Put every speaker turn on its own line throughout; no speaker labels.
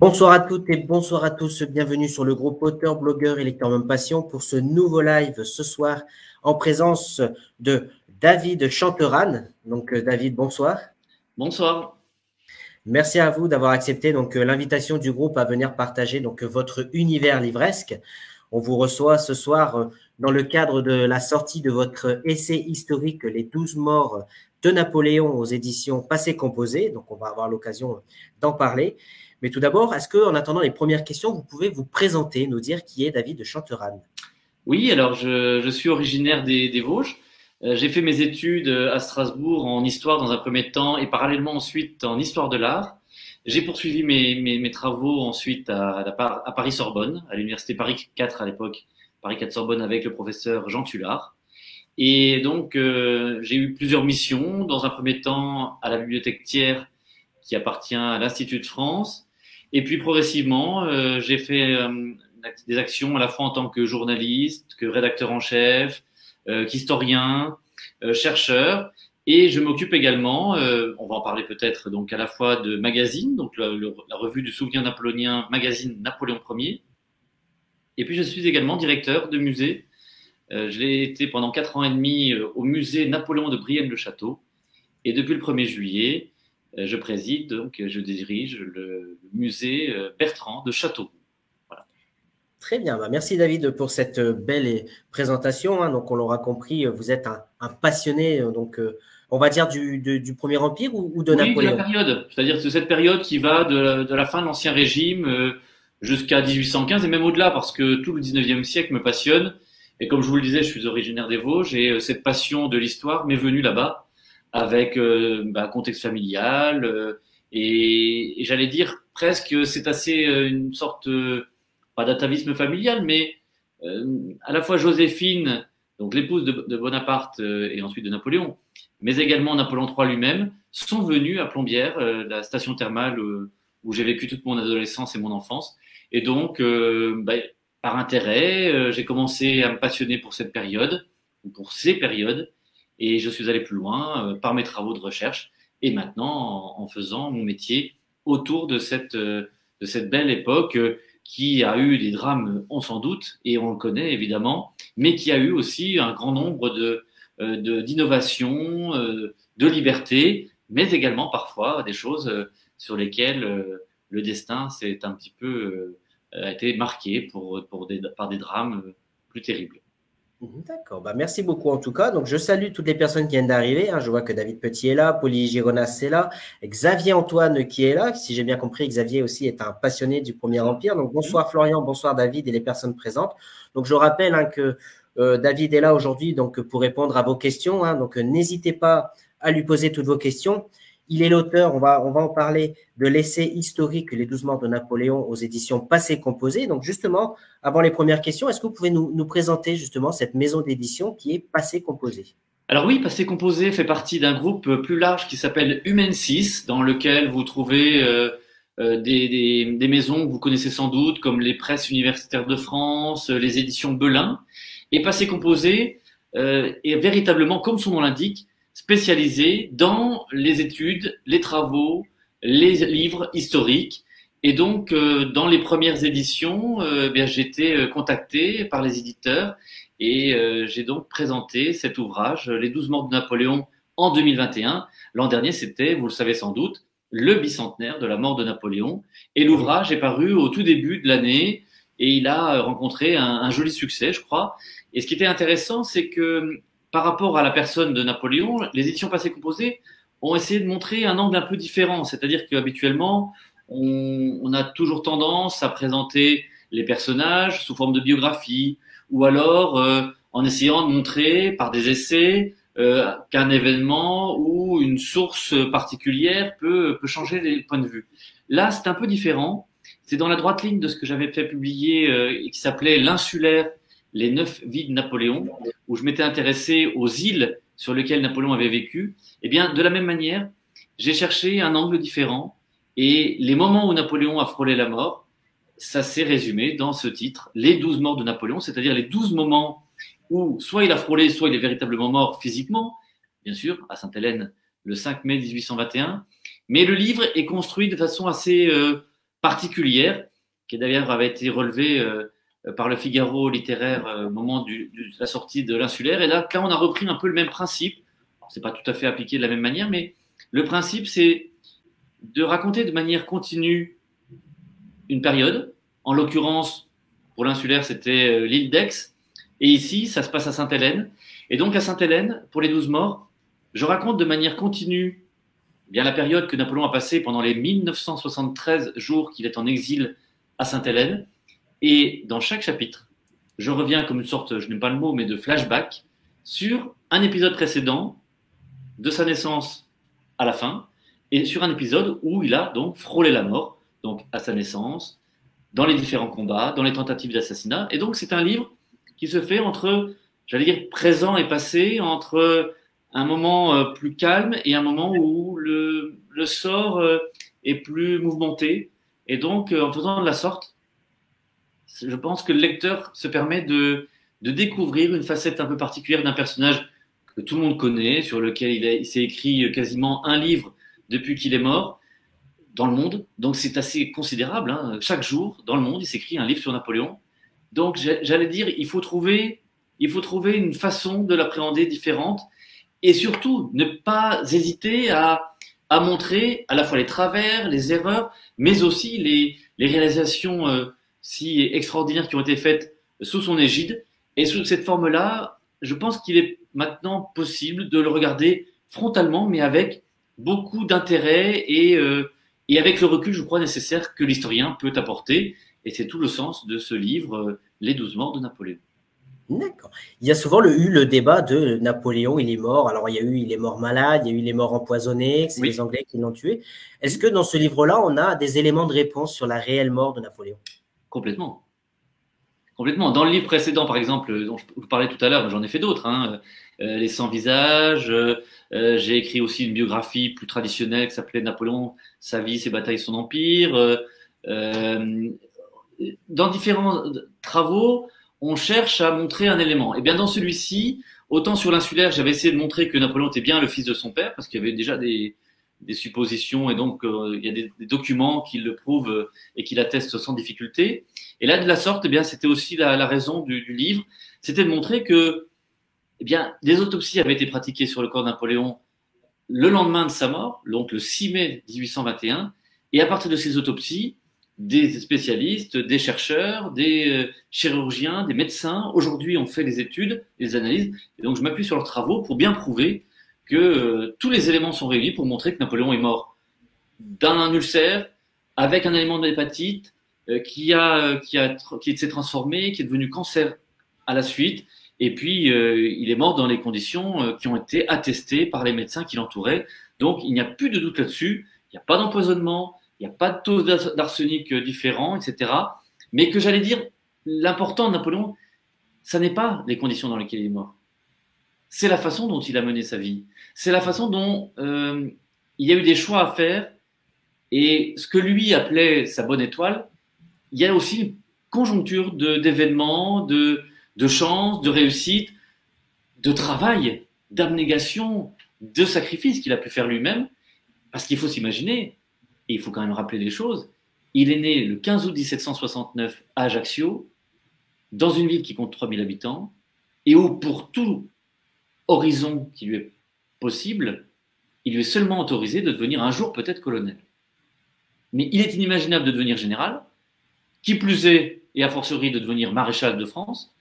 Bonsoir à toutes et bonsoir à tous. Bienvenue sur le groupe auteur, blogueur et lecteur même passion pour ce nouveau live ce soir en présence de David Chanteran. Donc David, bonsoir.
Bonsoir.
Merci à vous d'avoir accepté l'invitation du groupe à venir partager votre univers livresque. On vous reçoit ce soir dans le cadre de la sortie de votre essai historique Les 12 morts de Napoléon aux éditions Passé Composé. Donc on va avoir l'occasion d'en parler. Mais tout d'abord, est-ce qu'en attendant les premières questions, vous pouvez vous présenter, nous dire qui est David Chanteran?
Oui, alors je suis originaire des Vosges. J'ai fait mes études à Strasbourg en histoire dans un premier temps et parallèlement ensuite en histoire de l'art. J'ai poursuivi mes travaux ensuite à Paris-Sorbonne, à l'université Paris 4 à l'époque, Paris 4 Sorbonne avec le professeur Jean Tullard. Et donc j'ai eu plusieurs missions. Dans un premier temps à la bibliothèque Thiers qui appartient à l'Institut de France. Et puis progressivement, j'ai fait des actions à la fois en tant que journaliste, que rédacteur en chef, qu'historien, chercheur. Et je m'occupe également, on va en parler peut-être, donc à la fois de magazines, donc la revue du souvenir napoléonien, magazine Napoléon Ier. Et puis je suis également directeur de musée. Je l'ai été pendant 4 ans et demi au musée Napoléon de Brienne-le-Château. Et depuis le 1er juillet, je préside, donc je dirige le musée Bertrand de Château. Voilà.
Très bien, merci David pour cette belle présentation. Donc on l'aura compris, vous êtes un passionné, on va dire du Premier Empire ou de Napoléon?
Oui, de la période, c'est-à-dire de cette période qui va de la fin de l'Ancien Régime jusqu'à 1815 et même au-delà, parce que tout le 19e siècle me passionne. Et comme je vous le disais, je suis originaire des Vosges et cette passion de l'histoire m'est venue là-bas, avec contexte familial et j'allais dire presque c'est assez une sorte pas d'atavisme familial, mais à la fois Joséphine, donc l'épouse de Bonaparte et ensuite de Napoléon, mais également Napoléon III lui-même, sont venus à Plombières, la station thermale où j'ai vécu toute mon adolescence et mon enfance. Et donc, par intérêt, j'ai commencé à me passionner pour cette période, ou pour ces périodes. Et je suis allé plus loin par mes travaux de recherche et maintenant en faisant mon métier autour de cette belle époque qui a eu des drames, on s'en doute, et on le connaît évidemment, mais qui a eu aussi un grand nombre d'innovations, de liberté, mais également parfois des choses sur lesquelles le destin s'est un petit peu a été marqué par des drames plus terribles.
D'accord, merci beaucoup en tout cas. Donc je salue toutes les personnes qui viennent d'arriver. Je vois que David Petit est là, Paulie Gironas est là, Xavier Antoine qui est là. Si j'ai bien compris, Xavier aussi est un passionné du Premier Empire. Donc bonsoir Florian, bonsoir David et les personnes présentes. Donc je rappelle que David est là aujourd'hui pour répondre à vos questions. Donc n'hésitez pas à lui poser toutes vos questions. Il est l'auteur, on va en parler, de l'essai historique Les 12 morts de Napoléon aux éditions Passé Composé. Donc justement, avant les premières questions, est-ce que vous pouvez nous présenter justement cette maison d'édition qui est Passé Composé?
Alors oui, Passé Composé fait partie d'un groupe plus large qui s'appelle Humensis, dans lequel vous trouvez des maisons que vous connaissez sans doute, comme les Presses universitaires de France, les éditions Belin. Et Passé Composé est véritablement, comme son nom l'indique, spécialisé dans les études, les travaux, les livres historiques. Et donc, dans les premières éditions, j'ai été contacté par les éditeurs et j'ai donc présenté cet ouvrage, Les 12 morts de Napoléon, en 2021. L'an dernier, c'était, vous le savez sans doute, le bicentenaire de la mort de Napoléon. Et l'ouvrage est paru au tout début de l'année et il a rencontré un joli succès, je crois. Et ce qui était intéressant, c'est que par rapport à la personne de Napoléon, les éditions Passé Composé ont essayé de montrer un angle un peu différent. C'est-à-dire qu'habituellement, on a toujours tendance à présenter les personnages sous forme de biographie ou alors en essayant de montrer par des essais qu'un événement ou une source particulière peut changer les points de vue. Là, c'est un peu différent. C'est dans la droite ligne de ce que j'avais fait publier et qui s'appelait L'Insulaire, les 9 vies de Napoléon, où je m'étais intéressé aux îles sur lesquelles Napoléon avait vécu. Eh bien, de la même manière, j'ai cherché un angle différent et les moments où Napoléon a frôlé la mort, ça s'est résumé dans ce titre, Les 12 morts de Napoléon, c'est-à-dire les 12 moments où soit il a frôlé, soit il est véritablement mort physiquement, bien sûr, à Sainte-Hélène, le 5 mai 1821. Mais le livre est construit de façon assez particulière, qui d'ailleurs avait été relevée par le Figaro littéraire au moment de la sortie de l'Insulaire. Et là, on a repris un peu le même principe. C'est pas tout à fait appliqué de la même manière, mais le principe, c'est de raconter de manière continue une période. En l'occurrence, pour l'Insulaire, c'était l'île d'Aix. Et ici, ça se passe à Sainte-Hélène. Et donc, à Sainte-Hélène, pour les 12 morts, je raconte de manière continue bien la période que Napoléon a passée pendant les 1973 jours qu'il est en exil à Sainte-Hélène. Et dans chaque chapitre, je reviens comme une sorte, je n'aime pas le mot, mais de flashback sur un épisode précédent, de sa naissance à la fin, et sur un épisode où il a donc frôlé la mort, donc à sa naissance, dans les différents combats, dans les tentatives d'assassinat. Et donc c'est un livre qui se fait entre, j'allais dire, présent et passé, entre un moment plus calme et un moment où le sort est plus mouvementé. Et donc, en faisant de la sorte, je pense que le lecteur se permet de découvrir une facette un peu particulière d'un personnage que tout le monde connaît, sur lequel il s'est écrit quasiment un livre depuis qu'il est mort dans le monde. Donc c'est assez considérable, hein. Chaque jour, dans le monde, il s'écrit un livre sur Napoléon. Donc j'allais dire, il faut trouver une façon de l'appréhender différente et surtout ne pas hésiter à montrer à la fois les travers, les erreurs, mais aussi les réalisations si extraordinaires qui ont été faites sous son égide. Et sous cette forme-là, je pense qu'il est maintenant possible de le regarder frontalement, mais avec beaucoup d'intérêt et avec le recul, je crois, nécessaire que l'historien peut apporter. Et c'est tout le sens de ce livre, Les 12 morts de Napoléon.
D'accord. Il y a souvent eu le débat de Napoléon, il est mort. Alors, il est mort malade, il y a eu, il est mort empoisonné, c'est les Anglais qui l'ont tué. Est-ce que dans ce livre-là, on a des éléments de réponse sur la réelle mort de Napoléon?
Complètement. Complètement. Dans le livre précédent, par exemple, dont je vous parlais tout à l'heure, j'en ai fait d'autres, hein, Les 100 visages. J'ai écrit aussi une biographie plus traditionnelle qui s'appelait Napoléon, sa vie, ses batailles, son empire. Dans différents travaux, on cherche à montrer un élément. Et bien dans celui-ci, autant sur l'Insulaire, j'avais essayé de montrer que Napoléon était bien le fils de son père, parce qu'il y avait déjà des suppositions, et donc il y a des documents qui le prouvent et qui l'attestent sans difficulté. Et là, de la sorte, eh bien, c'était aussi la raison du livre, c'était de montrer que eh bien, des autopsies avaient été pratiquées sur le corps de Napoléon le lendemain de sa mort, donc le 6 mai 1821, et à partir de ces autopsies, des spécialistes, des chercheurs, des chirurgiens, des médecins, aujourd'hui ont fait des études, des analyses, et donc je m'appuie sur leurs travaux pour bien prouver que tous les éléments sont réunis pour montrer que Napoléon est mort d'un ulcère, avec un élément de l'hépatite, qui s'est transformé, qui est devenu cancer à la suite, et puis il est mort dans les conditions qui ont été attestées par les médecins qui l'entouraient. Donc il n'y a plus de doute là-dessus, il n'y a pas d'empoisonnement, il n'y a pas de taux d'arsenic différents, etc. Mais que j'allais dire, l'important de Napoléon, ça n'est pas les conditions dans lesquelles il est mort. C'est la façon dont il a mené sa vie. C'est la façon dont il y a eu des choix à faire. Et ce que lui appelait sa bonne étoile, il y a aussi une conjoncture d'événements, de chance, de réussite, de travail, d'abnégation, de sacrifice qu'il a pu faire lui-même. Parce qu'il faut s'imaginer, et il faut quand même rappeler des choses, il est né le 15 août 1769 à Ajaccio, dans une ville qui compte 3000 habitants, et où pour tout horizon qui lui est possible, il lui est seulement autorisé de devenir un jour peut-être colonel. Mais il est inimaginable de devenir général, qui plus est, et a fortiori de devenir maréchal de France,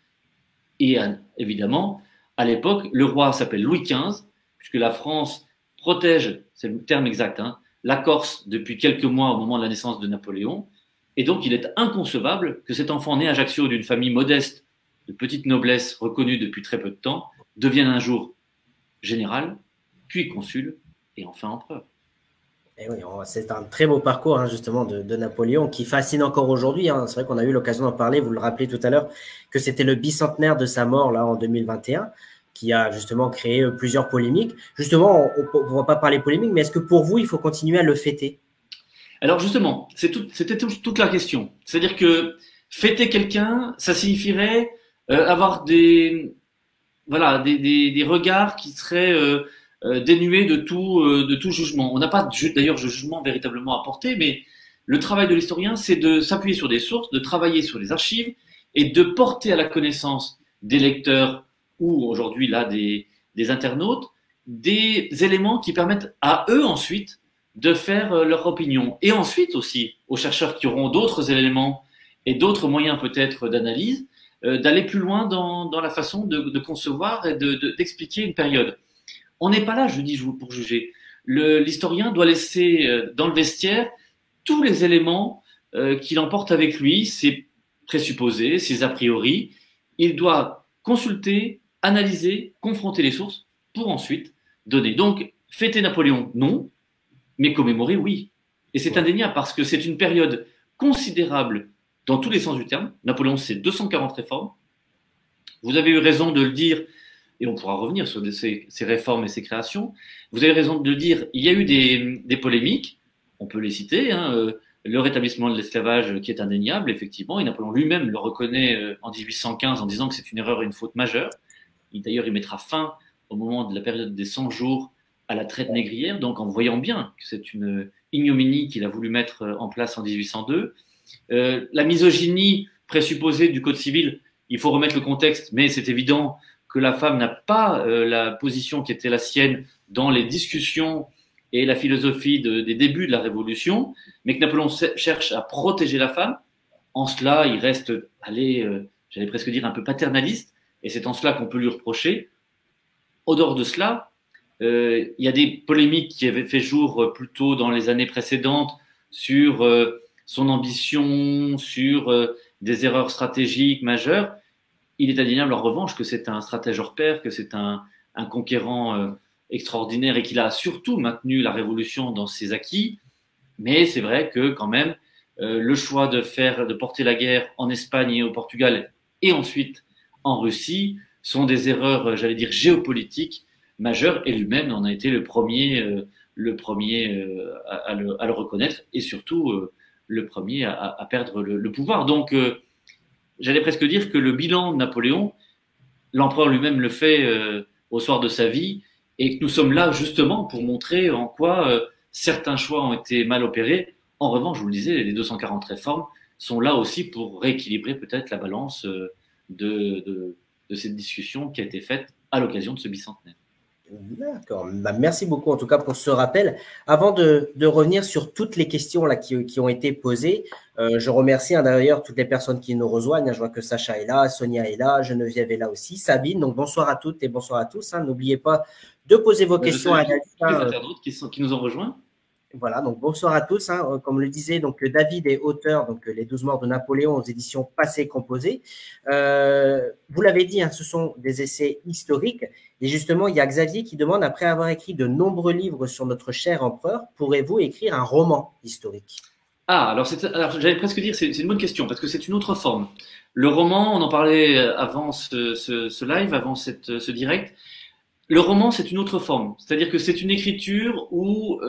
et évidemment, à l'époque, le roi s'appelle Louis XV, puisque la France protège, c'est le terme exact, hein, la Corse depuis quelques mois au moment de la naissance de Napoléon, et donc il est inconcevable que cet enfant né à Ajaccio d'une famille modeste, de petite noblesse reconnue depuis très peu de temps, devienne un jour général, puis consul, et enfin empereur.
Et oui, c'est un très beau parcours hein, justement de Napoléon qui fascine encore aujourd'hui. Hein. C'est vrai qu'on a eu l'occasion d'en parler, vous le rappelez tout à l'heure, que c'était le bicentenaire de sa mort là en 2021, qui a justement créé plusieurs polémiques. Justement, on ne va pas parler polémique, mais est-ce que pour vous, il faut continuer à le fêter?
Alors justement, c'était toute la question. C'est-à-dire que fêter quelqu'un, ça signifierait avoir des regards qui seraient dénués de tout jugement. On n'a pas d'ailleurs de jugement véritablement à porter, mais Le travail de l'historien, c'est de s'appuyer sur des sources, de travailler sur les archives et de porter à la connaissance des lecteurs ou aujourd'hui là des internautes des éléments qui permettent à eux ensuite de faire leur opinion. Et ensuite aussi aux chercheurs qui auront d'autres éléments et d'autres moyens peut-être d'analyse, d'aller plus loin dans la façon de concevoir et d'expliquer une période. On n'est pas là, je dis, pour juger. L'historien doit laisser dans le vestiaire tous les éléments qu'il emporte avec lui, ses présupposés, ses a priori. Il doit consulter, analyser, confronter les sources pour ensuite donner. Donc, fêter Napoléon, non, mais commémorer, oui. Et c'est indéniable parce que c'est une période considérable dans tous les sens du terme. Napoléon, c'est 240 réformes. Vous avez eu raison de le dire, et on pourra revenir sur ces réformes et ces créations. Vous avez raison de le dire, il y a eu des polémiques, on peut les citer, hein, le rétablissement de l'esclavage qui est indéniable, effectivement, et Napoléon lui-même le reconnaît en 1815 en disant que c'est une erreur et une faute majeure. D'ailleurs, il mettra fin au moment de la période des 100 jours à la traite négrière, donc en voyant bien que c'est une ignominie qu'il a voulu mettre en place en 1802. La misogynie présupposée du Code civil, il faut remettre le contexte, mais c'est évident que la femme n'a pas la position qui était la sienne dans les discussions et la philosophie des débuts de la Révolution, mais que Napoléon cherche à protéger la femme. En cela, il reste, j'allais presque dire, un peu paternaliste, et c'est en cela qu'on peut lui reprocher. Au dehors de cela, il y a des polémiques qui avaient fait jour plus tôt dans les années précédentes sur son ambition, sur des erreurs stratégiques majeures. Il est indéniable en revanche que c'est un stratège hors pair, que c'est un conquérant extraordinaire et qu'il a surtout maintenu la Révolution dans ses acquis. Mais c'est vrai que quand même, le choix de porter la guerre en Espagne et au Portugal et ensuite en Russie sont des erreurs, j'allais dire, géopolitiques majeures, et lui-même en a été le premier à le reconnaître, et surtout le premier à perdre le pouvoir. Donc, j'allais presque dire que le bilan de Napoléon, l'empereur lui-même le fait au soir de sa vie, et que nous sommes là justement pour montrer en quoi certains choix ont été mal opérés. En revanche, je vous le disais, les 240 réformes sont là aussi pour rééquilibrer peut-être la balance de cette discussion qui a été faite à l'occasion de ce bicentenaire.
D'accord. Bah, merci beaucoup en tout cas pour ce rappel. Avant de revenir sur toutes les questions là, qui ont été posées, je remercie d'ailleurs toutes les personnes qui nous rejoignent. Je vois que Sacha est là, Sonia est là, Geneviève est là aussi, Sabine. Donc bonsoir à toutes et bonsoir à tous. N'oubliez pas de poser vos questions à David.
Les internautes qui nous ont rejoints.
Voilà, donc bonsoir à tous. Comme le disait donc David est auteur donc les 12 morts de Napoléon aux éditions Passé Composé. Vous l'avez dit, ce sont des essais historiques. Et justement, il y a Xavier qui demande, après avoir écrit de nombreux livres sur notre cher empereur, pourrez-vous écrire un roman historique?
Alors j'allais presque dire, c'est une bonne question, parce que c'est une autre forme. Le roman, on en parlait avant ce live, avant ce direct. Le roman, c'est une autre forme. C'est-à-dire que c'est une écriture où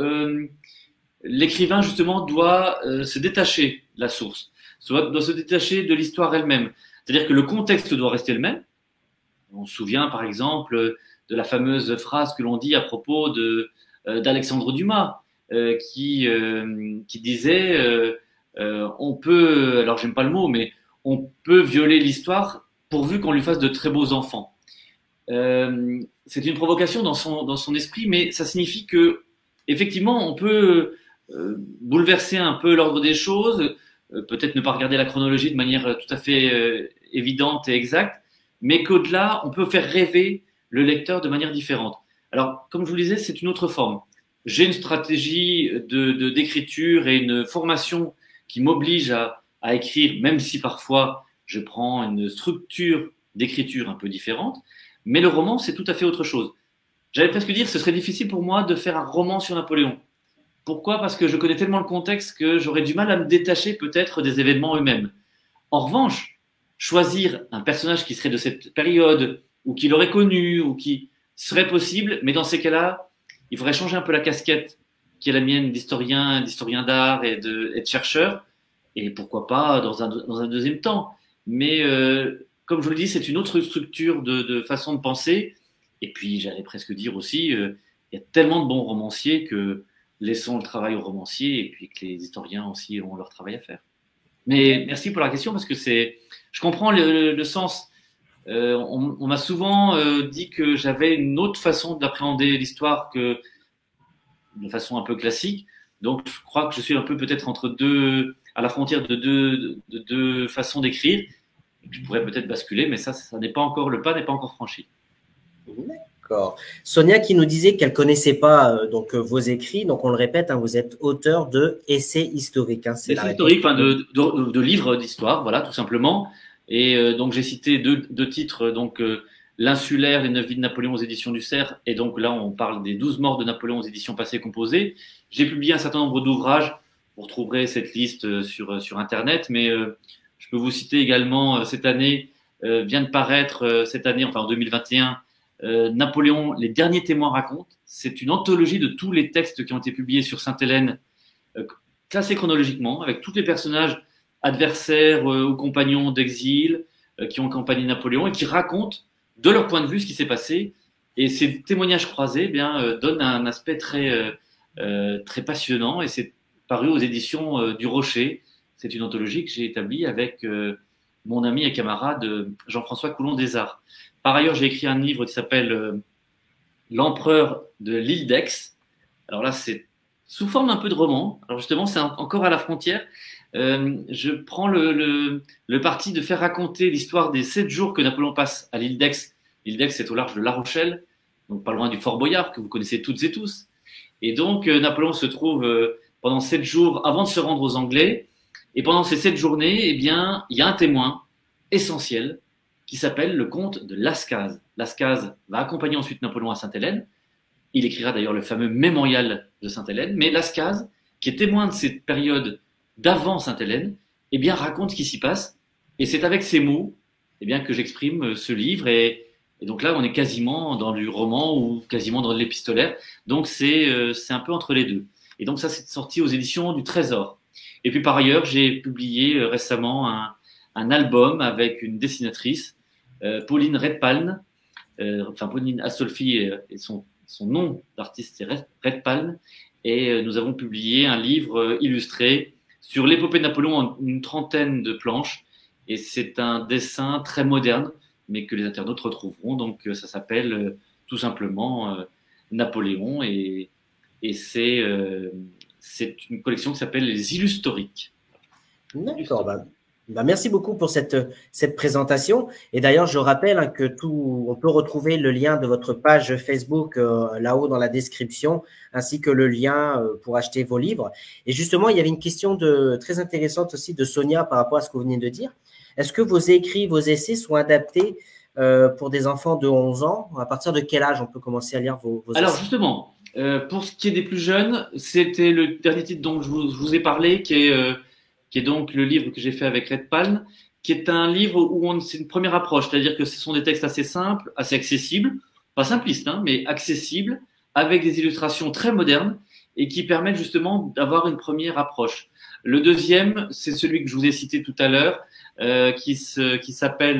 l'écrivain, justement, doit se détacher de la source, doit se détacher de l'histoire elle-même. C'est-à-dire que le contexte doit rester le même. On se souvient, par exemple, de la fameuse phrase que l'on dit à propos d'Alexandre Dumas, qui disait on peut, alors j'aime pas le mot, mais on peut violer l'histoire pourvu qu'on lui fasse de très beaux enfants. C'est une provocation dans son esprit, mais ça signifie que effectivement on peut bouleverser un peu l'ordre des choses, peut-être ne pas regarder la chronologie de manière tout à fait évidente et exacte, mais qu'au-delà on peut faire rêver le lecteur de manière différente. Alors comme je vous le disais, c'est une autre forme. J'ai une stratégie d'écriture et une formation qui m'oblige à écrire, même si parfois je prends une structure d'écriture un peu différente. Mais le roman, c'est tout à fait autre chose. J'allais presque dire que ce serait difficile pour moi de faire un roman sur Napoléon. Pourquoi? Parce que je connais tellement le contexte que j'aurais du mal à me détacher peut-être des événements eux-mêmes. En revanche, choisir un personnage qui serait de cette période, ou qui l'aurait connu, ou qui serait possible, mais dans ces cas-là, il faudrait changer un peu la casquette qui est la mienne d'historien d'art et de chercheur, et pourquoi pas dans un deuxième temps. Mais comme je vous le dis, c'est une autre structure de façon de penser. Et puis, j'allais presque dire aussi, il y a tellement de bons romanciers que laissons le travail aux romanciers et puis que les historiens aussi ont leur travail à faire. Mais merci pour la question parce que je comprends le sens. On m'a souvent dit que j'avais une autre façon d'appréhender l'histoire que de façon un peu classique. Donc, je crois que je suis un peu peut-être à la frontière de deux façons d'écrire. Je pourrais peut-être basculer, mais ça n'est pas encore, le pas n'est pas encore franchi.
D'accord. Sonia qui nous disait qu'elle ne connaissait pas vos écrits. Donc, on le répète, hein, vous êtes auteur de essais historiques. Hein,
essais historiques, enfin, de livres d'histoire, voilà, tout simplement. Et donc, j'ai cité deux titres, donc L'Insulaire, les 9 vies de Napoléon aux éditions du Cerf. Et donc là, on parle des 12 morts de Napoléon aux éditions Passé Composé. J'ai publié un certain nombre d'ouvrages. Vous retrouverez cette liste sur Internet. Mais je peux vous citer également, cette année, vient de paraître, cette année, enfin en 2021, Napoléon, les derniers témoins racontent. C'est une anthologie de tous les textes qui ont été publiés sur Sainte-Hélène, classés chronologiquement, avec tous les personnages adversaires ou compagnons d'exil qui ont accompagné Napoléon et qui racontent de leur point de vue ce qui s'est passé. Et ces témoignages croisés donnent un aspect très passionnant et c'est paru aux éditions du Rocher. C'est une anthologie que j'ai établie avec mon ami et camarade Jean-François Coulon-Desarts. Par ailleurs, j'ai écrit un livre qui s'appelle L'Empereur de l'île d'Aix. Alors là, c'est sous forme un peu de roman. Alors justement, c'est encore à la frontière. Je prends le parti de faire raconter l'histoire des 7 jours que Napoléon passe à l'île d'Aix. L'île d'Aix, c'est au large de La Rochelle, donc pas loin du Fort Boyard, que vous connaissez toutes et tous. Et donc, Napoléon se trouve pendant 7 jours avant de se rendre aux Anglais. Et pendant ces 7 journées, eh bien, il y a un témoin essentiel qui s'appelle le comte de Lascazes. Lascazes va accompagner ensuite Napoléon à Sainte-Hélène. Il écrira d'ailleurs le fameux mémorial de Sainte-Hélène. Mais Lascazes, qui est témoin de cette période d'avant Sainte-Hélène, eh bien, raconte ce qui s'y passe. Et c'est avec ces mots eh bien, que j'exprime ce livre. Et donc là, on est quasiment dans du roman ou quasiment dans de l'épistolaire. Donc, c'est un peu entre les deux. Et donc, ça, c'est sorti aux éditions du Trésor. Et puis, par ailleurs, j'ai publié récemment un album avec une dessinatrice, Pauline Redpalm. Enfin, Pauline Astolfi et son nom d'artiste, c'est Redpalm. Et nous avons publié un livre illustré sur l'épopée de Napoléon en une trentaine de planches. Et c'est un dessin très moderne, mais que les internautes retrouveront. Donc, ça s'appelle tout simplement Napoléon. Et c'est une collection qui s'appelle Les Illustoriques.
D'accord. Merci beaucoup pour cette présentation. Et d'ailleurs, je rappelle hein, que on peut retrouver le lien de votre page Facebook là-haut dans la description, ainsi que le lien pour acheter vos livres. Et justement, il y avait une question très intéressante aussi de Sonia par rapport à ce que vous venez de dire. Est-ce que vos écrits, vos essais sont adaptés pour des enfants de 11 ans? À partir de quel âge on peut commencer à lire vos essais?
Alors justement, pour ce qui est des plus jeunes, c'était le dernier titre dont je vous ai parlé, qui est donc le livre que j'ai fait avec Redpalm, qui est un livre où c'est une première approche, c'est-à-dire que ce sont des textes assez simples, assez accessibles, pas simplistes, hein, mais accessibles, avec des illustrations très modernes et qui permettent justement d'avoir une première approche. Le deuxième, c'est celui que je vous ai cité tout à l'heure, qui s'appelle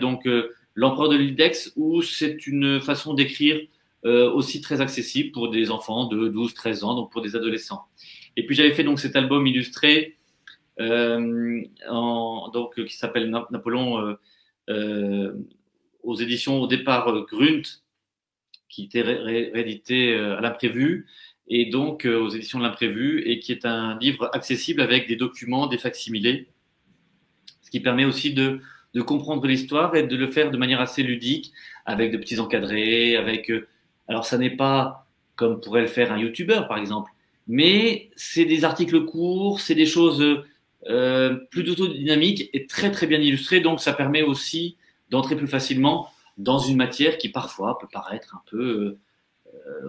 donc L'Empereur de l'île d'Aix, où c'est une façon d'écrire aussi très accessible pour des enfants de 12-13 ans, donc pour des adolescents. Et puis j'avais fait donc cet album illustré qui s'appelle Napoléon aux éditions au départ Grunt, qui était réédité à l'imprévu, et donc aux éditions de l'imprévu, et qui est un livre accessible avec des documents, des facsimilés, ce qui permet aussi de comprendre l'histoire et de le faire de manière assez ludique, avec de petits encadrés, alors ça n'est pas comme pourrait le faire un youtubeur par exemple, mais c'est des articles courts, c'est des choses plutôt dynamiques et très très bien illustrées, donc ça permet aussi d'entrer plus facilement dans une matière qui parfois peut paraître un peu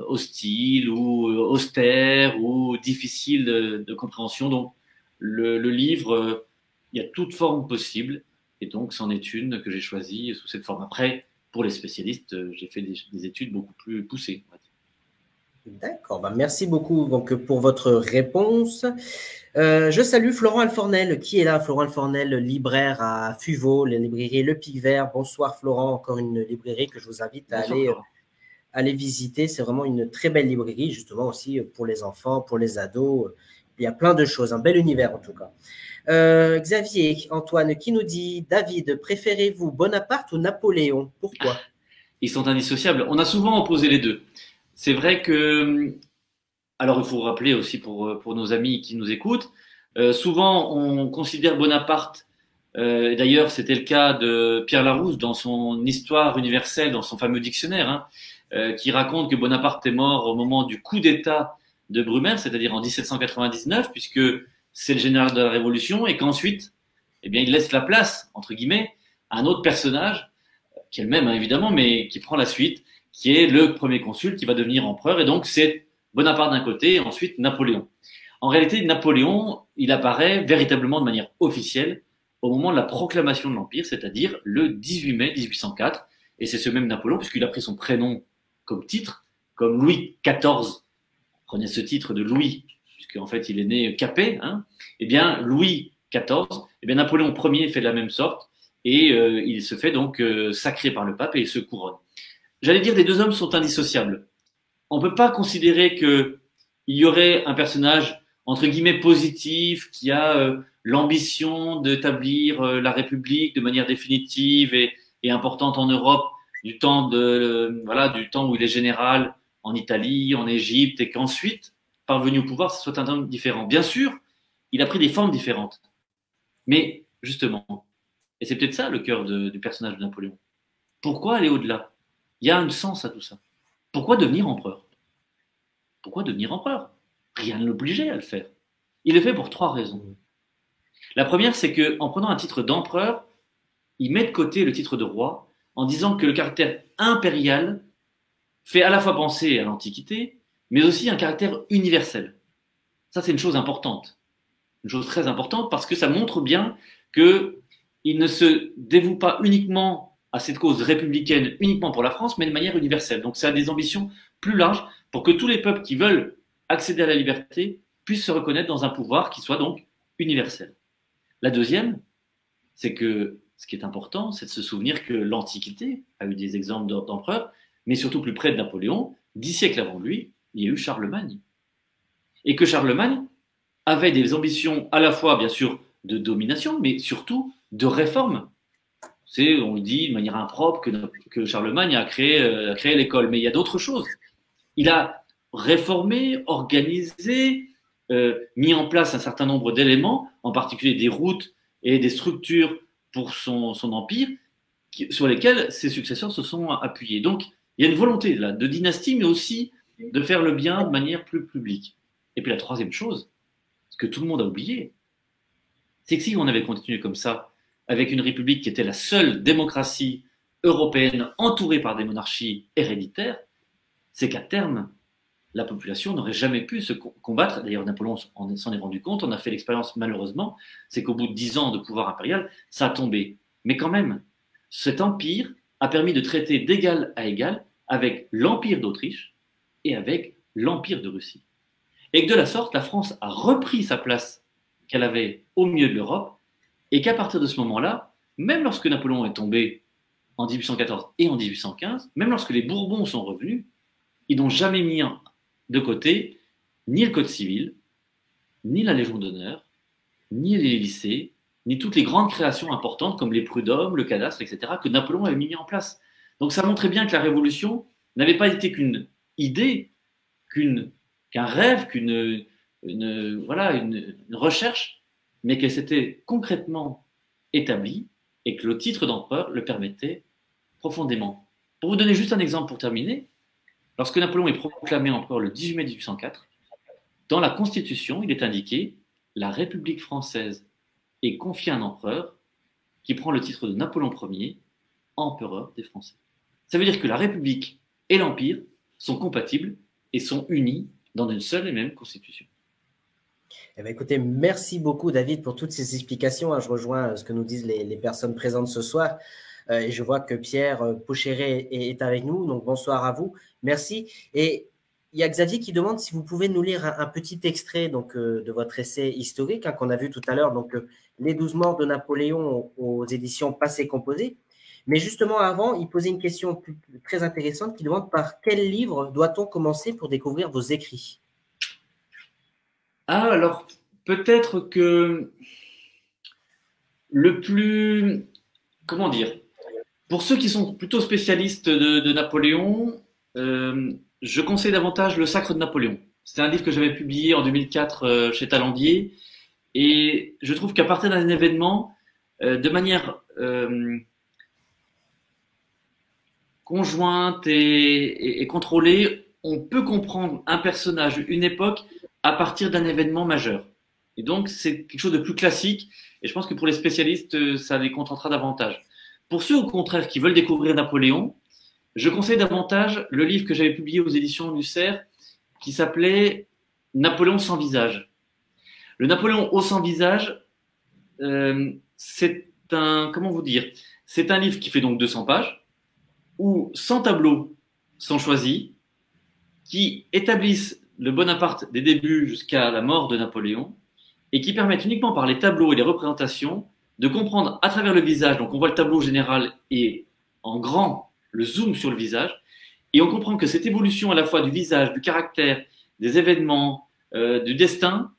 hostile ou austère ou difficile de compréhension. Donc le livre, il y a toute forme possible, et donc c'en est une que j'ai choisie sous cette forme. Après, pour les spécialistes, j'ai fait des études beaucoup plus poussées.
D'accord, merci beaucoup donc, pour votre réponse. Je salue Florent Alfornel, qui est là. Florent Alfornel, libraire à Fuveau, la librairie Le Pic Vert. Bonsoir Florent, encore une librairie que je vous invite à aller allez visiter. C'est vraiment une très belle librairie, justement aussi pour les enfants, pour les ados. Il y a plein de choses, un bel univers en tout cas. Xavier, Antoine, qui nous dit, David, préférez-vous Bonaparte ou Napoléon? Pourquoi?
Ils sont indissociables. On a souvent opposé les deux. C'est vrai que, alors il faut rappeler aussi pour nos amis qui nous écoutent, souvent on considère Bonaparte, d'ailleurs c'était le cas de Pierre Larousse dans son Histoire universelle, dans son fameux dictionnaire, hein, qui raconte que Bonaparte est mort au moment du coup d'État de Brumaire, c'est-à-dire en 1799, puisque c'est le général de la Révolution, et qu'ensuite, eh bien, il laisse la place, entre guillemets, à un autre personnage, qui est le même, hein, évidemment, mais qui prend la suite, qui est le premier consul qui va devenir empereur, et donc c'est Bonaparte d'un côté, et ensuite Napoléon. En réalité, Napoléon, il apparaît véritablement de manière officielle au moment de la proclamation de l'Empire, c'est-à-dire le 18 mai 1804, et c'est ce même Napoléon, puisqu'il a pris son prénom comme titre, comme Louis XIV prenait ce titre de Louis, puisqu'en fait il est né Capet, hein, eh bien Louis XIV, eh bien Napoléon Ier fait de la même sorte, et il se fait donc sacré par le pape et il se couronne. J'allais dire, les deux hommes sont indissociables. On ne peut pas considérer qu'il y aurait un personnage, entre guillemets, positif, qui a l'ambition d'établir la République de manière définitive et importante en Europe, du temps où il est général en Italie, en Égypte, et qu'ensuite, parvenu au pouvoir, ce soit un homme différent. Bien sûr, il a pris des formes différentes. Mais, justement, et c'est peut-être ça le cœur du personnage de Napoléon, pourquoi aller au-delà? Il y a un sens à tout ça. Pourquoi devenir empereur? Pourquoi devenir empereur? Rien ne l'obligeait à le faire. Il le fait pour 3 raisons. La première, c'est qu'en prenant un titre d'empereur, il met de côté le titre de roi en disant que le caractère impérial fait à la fois penser à l'Antiquité, mais aussi un caractère universel. Ça, c'est une chose importante. Une chose très importante parce que ça montre bien qu'il ne se dévoue pas uniquement à cette cause républicaine, uniquement pour la France, mais de manière universelle. Donc, ça a des ambitions plus larges pour que tous les peuples qui veulent accéder à la liberté puissent se reconnaître dans un pouvoir qui soit donc universel. La deuxième, c'est que ce qui est important, c'est de se souvenir que l'Antiquité a eu des exemples d'empereurs, mais surtout plus près de Napoléon, 10 siècles avant lui, il y a eu Charlemagne. Et que Charlemagne avait des ambitions à la fois, bien sûr, de domination, mais surtout de réforme. On le dit de manière impropre que Charlemagne a créé l'école, mais il y a d'autres choses. Il a réformé, organisé, mis en place un certain nombre d'éléments, en particulier des routes et des structures pour son empire, sur lesquelles ses successeurs se sont appuyés. Donc, il y a une volonté là, de dynastie, mais aussi de faire le bien de manière plus publique. Et puis la troisième chose, ce que tout le monde a oublié, c'est que si on avait continué comme ça, avec une république qui était la seule démocratie européenne entourée par des monarchies héréditaires, c'est qu'à terme, la population n'aurait jamais pu se combattre. D'ailleurs, Napoléon s'en est rendu compte, on a fait l'expérience malheureusement, c'est qu'au bout de 10 ans de pouvoir impérial, ça a tombé. Mais quand même, cet empire a permis de traiter d'égal à égal avec l'Empire d'Autriche et avec l'Empire de Russie. Et que de la sorte, la France a repris sa place qu'elle avait au milieu de l'Europe, et qu'à partir de ce moment-là, même lorsque Napoléon est tombé en 1814 et en 1815, même lorsque les Bourbons sont revenus, ils n'ont jamais mis de côté ni le Code civil, ni la Légion d'honneur, ni les lycées, ni toutes les grandes créations importantes comme les prud'hommes, le cadastre, etc., que Napoléon avait mis en place. Donc ça montrait bien que la Révolution n'avait pas été qu'une idée, qu'un rêve, une recherche, mais qu'elle s'était concrètement établie et que le titre d'empereur le permettait profondément. Pour vous donner juste un exemple pour terminer, lorsque Napoléon est proclamé empereur le 18 mai 1804, dans la Constitution, il est indiqué « La République française est confiée à un empereur qui prend le titre de Napoléon Ier, empereur des Français ». Ça veut dire que la République et l'Empire sont compatibles et sont unis dans une seule et même Constitution.
Eh bien, écoutez, merci beaucoup David pour toutes ces explications. Je rejoins ce que nous disent les personnes présentes ce soir. Et je vois que Pierre Pocheret est avec nous, donc bonsoir à vous. Merci. Et il y a Xavier qui demande si vous pouvez nous lire un petit extrait donc, de votre essai historique qu'on a vu tout à l'heure, donc Les 12 morts de Napoléon aux éditions Passé Composé. Mais justement, avant, il posait une question très intéressante qui demande par quel livre doit-on commencer pour découvrir vos écrits?
Ah, alors, peut-être que le plus, comment dire, pour ceux qui sont plutôt spécialistes de Napoléon, je conseille davantage Le Sacre de Napoléon. C'est un livre que j'avais publié en 2004 chez Talandier. Et je trouve qu'à partir d'un événement, de manière conjointe et contrôlée, on peut comprendre un personnage, une époque, à partir d'un événement majeur. Et donc, c'est quelque chose de plus classique. Et je pense que pour les spécialistes, ça les contentera davantage. Pour ceux, au contraire, qui veulent découvrir Napoléon, je conseille davantage le livre que j'avais publié aux éditions Lucer, qui s'appelait Napoléon sans visage. Le Napoléon au sans visage, c'est un, comment vous dire, c'est un livre qui fait donc 200 pages, où 100 tableaux sont choisis, qui établissent le Bonaparte des débuts jusqu'à la mort de Napoléon, et qui permettent uniquement par les tableaux et les représentations de comprendre à travers le visage, donc on voit le tableau général et en grand le zoom sur le visage, et on comprend que cette évolution à la fois du visage, du caractère, des événements, du destin,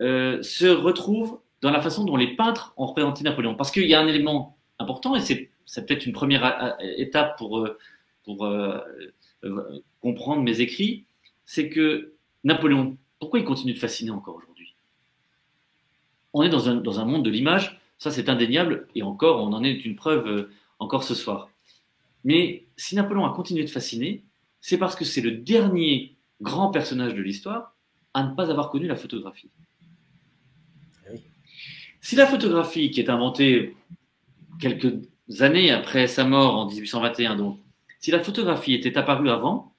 se retrouve dans la façon dont les peintres ont représenté Napoléon. Parce qu'il y a un élément important, et c'est peut-être une première étape pour comprendre mes écrits, c'est que Napoléon, pourquoi il continue de fasciner encore aujourd'hui? On est dans un monde de l'image, ça c'est indéniable, et encore, on en est une preuve encore ce soir. Mais si Napoléon a continué de fasciner, c'est parce que c'est le dernier grand personnage de l'histoire à ne pas avoir connu la photographie. Oui. Si la photographie, qui est inventée quelques années après sa mort en 1821, donc, si la photographie était apparue avant,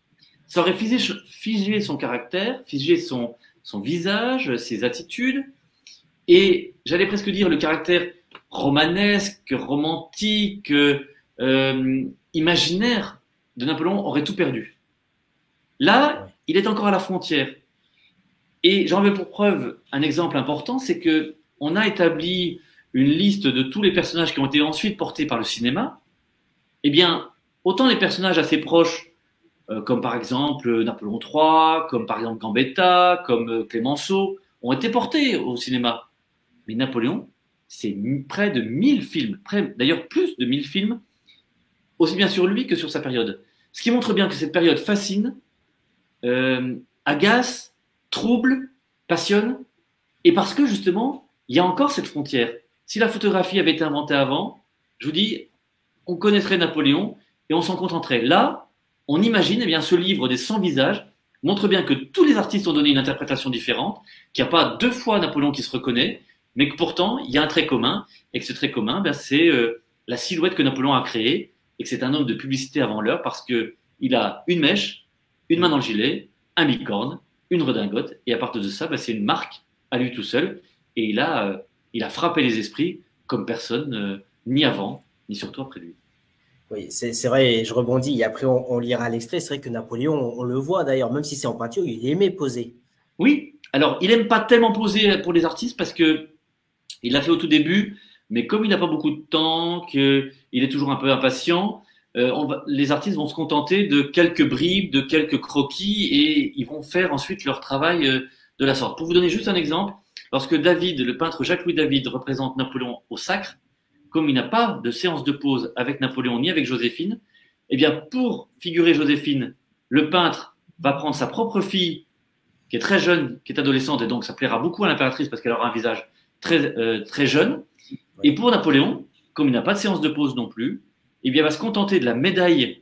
ça aurait figé son caractère, figé son visage, ses attitudes, et j'allais presque dire le caractère romanesque, romantique, imaginaire de Napoléon aurait tout perdu. Là, il est encore à la frontière. Et j'en veux pour preuve un exemple important, c'est que on a établi une liste de tous les personnages qui ont été ensuite portés par le cinéma. Eh bien, autant les personnages assez proches, comme par exemple Napoléon III, comme par exemple Gambetta, comme Clémenceau, ont été portés au cinéma. Mais Napoléon, c'est près de 1000 films, d'ailleurs plus de 1000 films, aussi bien sur lui que sur sa période. Ce qui montre bien que cette période fascine, agace, trouble, passionne, et parce que justement, il y a encore cette frontière. Si la photographie avait été inventée avant, je vous dis, on connaîtrait Napoléon et on s'en contenterait. Là, on imagine, eh bien, ce livre des 100 visages montre bien que tous les artistes ont donné une interprétation différente, qu'il n'y a pas deux fois Napoléon qui se reconnaît, mais que pourtant, il y a un trait commun, et que ce trait commun, ben, c'est la silhouette que Napoléon a créée, et que c'est un homme de publicité avant l'heure, parce qu'il a une mèche, une main dans le gilet, un bicorne, une redingote, et à partir de ça, ben, c'est une marque à lui tout seul, et il a frappé les esprits comme personne, ni avant, ni surtout après lui.
Oui, c'est vrai, je rebondis, et après on lira l'extrait, c'est vrai que Napoléon, on le voit d'ailleurs, même si c'est en peinture, il aimait poser.
Oui, alors il n'aime pas tellement poser pour les artistes, parce que il l'a fait au tout début, mais comme il n'a pas beaucoup de temps, qu'il est toujours un peu impatient, les artistes vont se contenter de quelques bribes, de quelques croquis, et ils vont faire ensuite leur travail de la sorte. Pour vous donner juste un exemple, lorsque David, le peintre Jacques-Louis David, représente Napoléon au Sacre, comme il n'a pas de séance de pose avec Napoléon ni avec Joséphine, eh bien pour figurer Joséphine, le peintre va prendre sa propre fille, qui est très jeune, qui est adolescente, et donc ça plaira beaucoup à l'impératrice parce qu'elle aura un visage très jeune. Et pour Napoléon, comme il n'a pas de séance de pose non plus, eh bien, il va se contenter de la médaille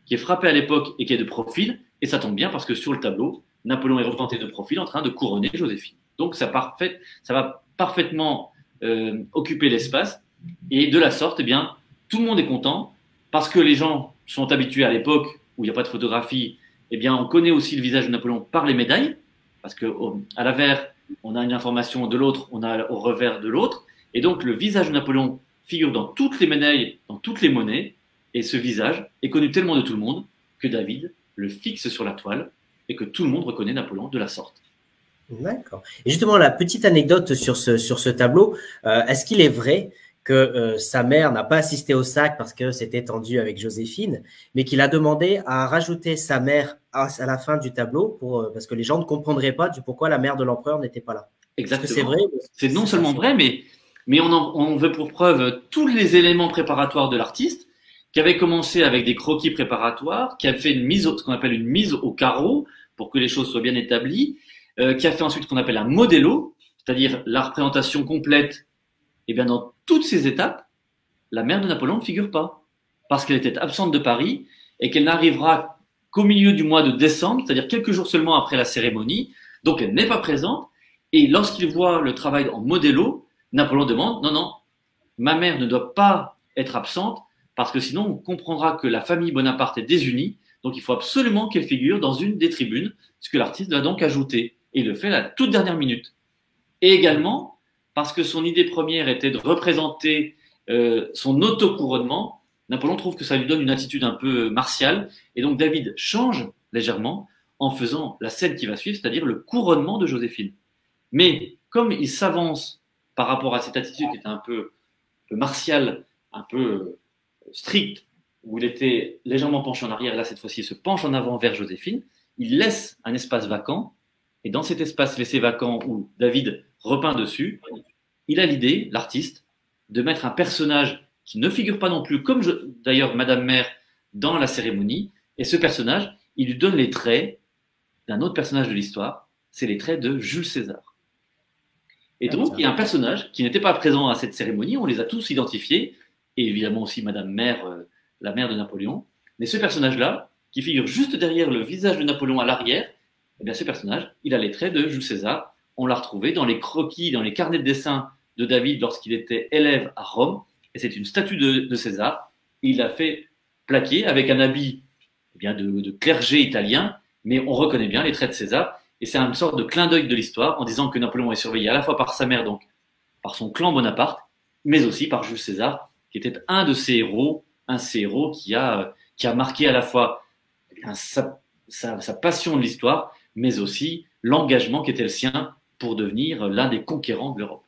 qui est frappée à l'époque et qui est de profil. Et ça tombe bien parce que sur le tableau, Napoléon est représenté de profil en train de couronner Joséphine. Donc ça va parfaitement occuper l'espace. Et de la sorte, eh bien, tout le monde est content parce que les gens sont habitués à l'époque où il n'y a pas de photographie. Eh bien, on connaît aussi le visage de Napoléon par les médailles, parce qu'à l'avers, on a une information de l'autre, on a au revers de l'autre. Et donc, le visage de Napoléon figure dans toutes les médailles, dans toutes les monnaies. Et ce visage est connu tellement de tout le monde que David le fixe sur la toile et que tout le monde reconnaît Napoléon de la sorte.
D'accord. Et justement, la petite anecdote sur ce tableau, est-ce qu'il est vrai que sa mère n'a pas assisté au sac parce que c'était tendu avec Joséphine, mais qu'il a demandé à rajouter sa mère à la fin du tableau parce que les gens ne comprendraient pas du pourquoi la mère de l'empereur n'était pas là. Est-ce que c'est vrai?
Exactement. C'est non seulement vrai, mais on veut pour preuve tous les éléments préparatoires de l'artiste, qui avait commencé avec des croquis préparatoires, qui a fait ce qu'on appelle une mise au carreau, pour que les choses soient bien établies, qui a fait ensuite ce qu'on appelle un modello, c'est-à-dire la représentation complète. Et bien dans toutes ces étapes, la mère de Napoléon ne figure pas, parce qu'elle était absente de Paris et qu'elle n'arrivera qu'au milieu du mois de décembre, c'est-à-dire quelques jours seulement après la cérémonie, donc elle n'est pas présente. Et lorsqu'il voit le travail en modello, Napoléon demande, non, non, ma mère ne doit pas être absente, parce que sinon on comprendra que la famille Bonaparte est désunie, donc il faut absolument qu'elle figure dans une des tribunes, ce que l'artiste doit donc ajouter, et il le fait à la toute dernière minute. Et également, parce que son idée première était de représenter son auto-couronnement, Napoléon trouve que ça lui donne une attitude un peu martiale, et donc David change légèrement en faisant la scène qui va suivre, c'est-à-dire le couronnement de Joséphine. Mais comme il s'avance par rapport à cette attitude qui était un peu martiale, un peu stricte, où il était légèrement penché en arrière, et là cette fois-ci il se penche en avant vers Joséphine, il laisse un espace vacant, et dans cet espace laissé vacant où David repeint dessus, il a l'idée, l'artiste, de mettre un personnage qui ne figure pas non plus, comme d'ailleurs Madame Mère dans la cérémonie, et ce personnage, il lui donne les traits d'un autre personnage de l'histoire, c'est les traits de Jules César. Et donc, il y a un personnage qui n'était pas présent à cette cérémonie, on les a tous identifiés, et évidemment aussi Madame Mère, la mère de Napoléon. Mais ce personnage-là, qui figure juste derrière le visage de Napoléon à l'arrière, eh bien ce personnage, il a les traits de Jules César. On l'a retrouvé dans les croquis, dans les carnets de dessin de David lorsqu'il était élève à Rome, et c'est une statue de César. Il l'a fait plaquer avec un habit eh bien, de clergé italien, mais on reconnaît bien les traits de César. Et c'est une sorte de clin d'œil de l'histoire en disant que Napoléon est surveillé à la fois par sa mère, donc par son clan Bonaparte, mais aussi par Jules César, qui était un de ses héros, un de ces héros qui a marqué à la fois sa passion de l'histoire, mais aussi l'engagement qui était le sien pour devenir l'un des conquérants de l'Europe.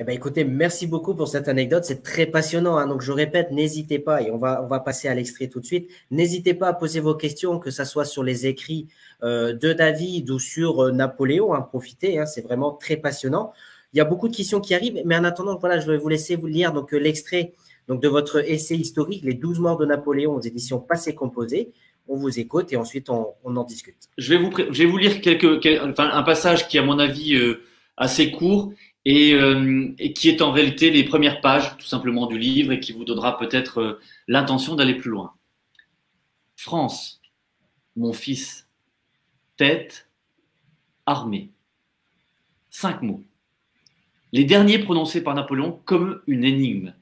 Eh ben, écoutez, merci beaucoup pour cette anecdote. C'est très passionnant, hein. Donc, je répète, n'hésitez pas, et on va passer à l'extrait tout de suite. N'hésitez pas à poser vos questions, que ce soit sur les écrits de David ou sur Napoléon. Hein, profitez, hein, c'est vraiment très passionnant. Il y a beaucoup de questions qui arrivent, mais en attendant, voilà, je vais vous laisser vous lire donc l'extrait donc de votre essai historique, Les 12 morts de Napoléon aux éditions Passé Composé. On vous écoute et ensuite on en discute.
Je vais vous lire un passage qui, à mon avis, assez court et qui est en réalité les premières pages, tout simplement, du livre et qui vous donnera peut-être l'intention d'aller plus loin. France, mon fils, tête, armée. 5 mots. Les derniers prononcés par Napoléon comme une énigme.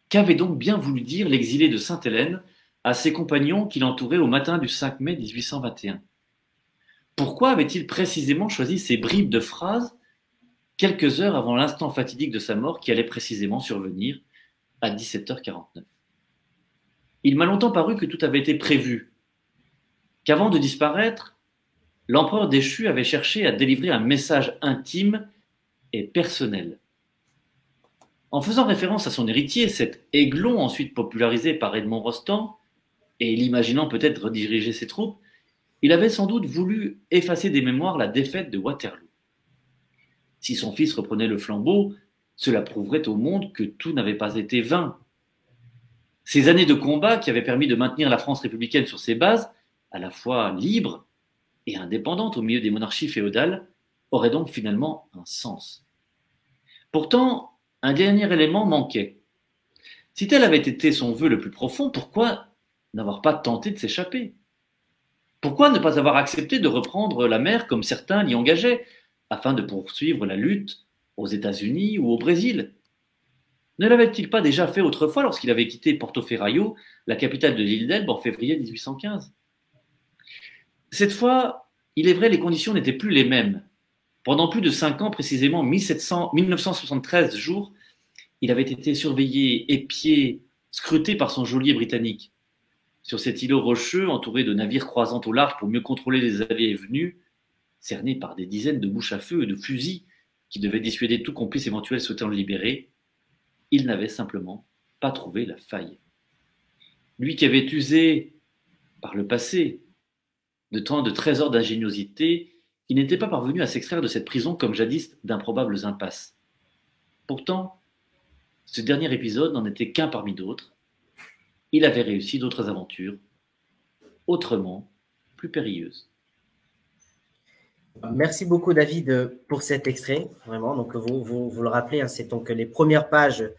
Qu'avait donc bien voulu dire l'exilé de Sainte-Hélène à ses compagnons qui l'entouraient au matin du 5 mai 1821? Pourquoi avait-il précisément choisi ces bribes de phrases quelques heures avant l'instant fatidique de sa mort qui allait précisément survenir à 17h49? Il m'a longtemps paru que tout avait été prévu, qu'avant de disparaître, l'empereur déchu avait cherché à délivrer un message intime et personnel. En faisant référence à son héritier, cet Aiglon ensuite popularisé par Edmond Rostand, et l'imaginant peut-être rediriger ses troupes, il avait sans doute voulu effacer des mémoires la défaite de Waterloo. Si son fils reprenait le flambeau, cela prouverait au monde que tout n'avait pas été vain. Ces années de combat qui avaient permis de maintenir la France républicaine sur ses bases, à la fois libre et indépendante au milieu des monarchies féodales, auraient donc finalement un sens. Pourtant, un dernier élément manquait. Si tel avait été son vœu le plus profond, pourquoi n'avoir pas tenté de s'échapper? Pourquoi ne pas avoir accepté de reprendre la mer comme certains l'y engageaient, afin de poursuivre la lutte aux États-Unis ou au Brésil? Ne l'avait-il pas déjà fait autrefois lorsqu'il avait quitté Porto Ferraio, la capitale de l'île d'Elbe, en février 1815? Cette fois, il est vrai, les conditions n'étaient plus les mêmes. Pendant plus de 5 ans, précisément 1973 jours, il avait été surveillé, épié, scruté par son geôlier britannique. Sur cet îlot rocheux, entouré de navires croisant au large pour mieux contrôler les allées et venues, cerné par des dizaines de bouches à feu et de fusils qui devaient dissuader tout complice éventuel souhaitant le libérer, il n'avait simplement pas trouvé la faille. Lui qui avait usé par le passé de tant de trésors d'ingéniosité, il n'était pas parvenu à s'extraire de cette prison comme jadis d'improbables impasses. Pourtant, ce dernier épisode n'en était qu'un parmi d'autres. Il avait réussi d'autres aventures, autrement plus périlleuses.
Merci beaucoup, David, pour cet extrait. Vraiment, donc vous le rappelez, hein, c'est donc les premières pages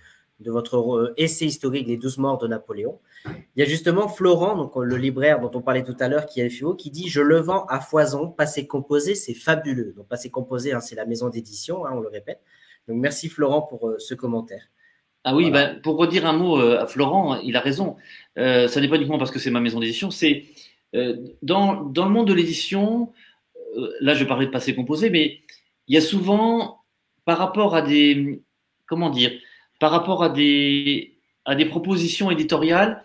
de votre essai historique Les 12 morts de Napoléon. Il y a justement Florent, donc le libraire dont on parlait tout à l'heure, qui est FIO, qui dit « Je le vends à foison, passé composé, c'est fabuleux ». Donc passé composé, hein, c'est la maison d'édition, hein, on le répète. Donc merci Florent pour ce commentaire.
Ah oui, voilà. Pour redire un mot à Florent, il a raison. Ça n'est pas uniquement parce que c'est ma maison d'édition, c'est dans le monde de l'édition, là je parlais de passé composé, mais il y a souvent, par rapport à des, comment dire, par rapport à des propositions éditoriales,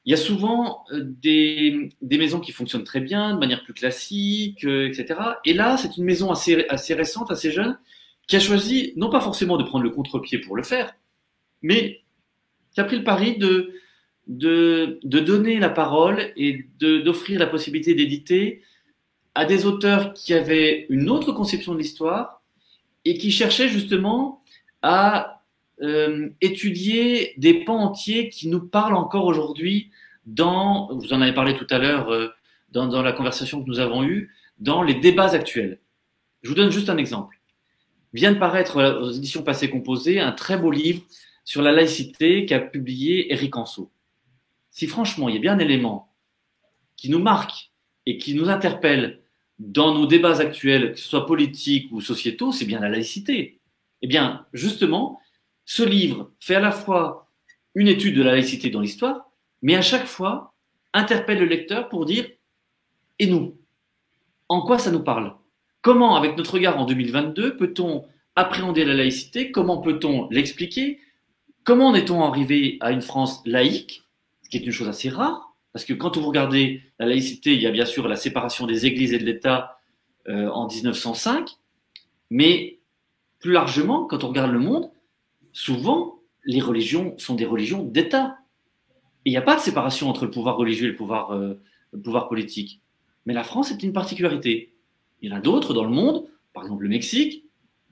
il y a souvent des maisons qui fonctionnent très bien, de manière plus classique, etc. Et là, c'est une maison assez récente, assez jeune, qui a choisi, non pas forcément de prendre le contre-pied pour le faire, mais qui a pris le pari de donner la parole et d'offrir la possibilité d'éditer à des auteurs qui avaient une autre conception de l'histoire et qui cherchaient justement à étudier des pans entiers qui nous parlent encore aujourd'hui vous en avez parlé tout à l'heure dans la conversation que nous avons eue, dans les débats actuels. Je vous donne juste un exemple. Vient de paraître aux éditions Passé Composé un très beau livre sur la laïcité qu'a publié Éric Anseau. Si franchement, il y a bien un élément qui nous marque et qui nous interpelle dans nos débats actuels, que ce soit politiques ou sociétaux, c'est bien la laïcité. Eh bien, justement, ce livre fait à la fois une étude de la laïcité dans l'histoire, mais à chaque fois interpelle le lecteur pour dire « Et nous ? En quoi ça nous parle ? Comment, avec notre regard en 2022, peut-on appréhender la laïcité ? Comment peut-on l'expliquer ? Comment en est-on arrivé à une France laïque, ce qui est une chose assez rare, parce que quand vous regardez la laïcité, il y a bien sûr la séparation des églises et de l'État en 1905, mais plus largement, quand on regarde le monde, souvent, les religions sont des religions d'État. Et il n'y a pas de séparation entre le pouvoir religieux et le pouvoir politique. Mais la France est une particularité. Il y en a d'autres dans le monde, par exemple le Mexique,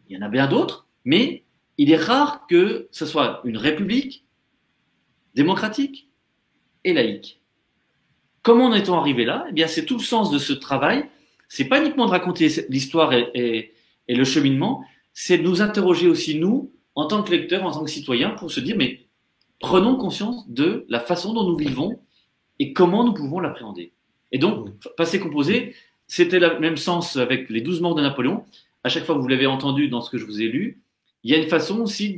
il y en a bien d'autres, mais il est rare que ce soit une république démocratique et laïque. Comment en est-on arrivé là ? Eh bien, c'est tout le sens de ce travail. C'est pas uniquement de raconter l'histoire et le cheminement, c'est de nous interroger aussi, nous, en tant que lecteurs, en tant que citoyens, pour se dire, mais prenons conscience de la façon dont nous vivons et comment nous pouvons l'appréhender. Et donc, Passé Composé, c'était le même sens avec les 12 morts de Napoléon. À chaque fois que vous l'avez entendu dans ce que je vous ai lu, il y a une façon aussi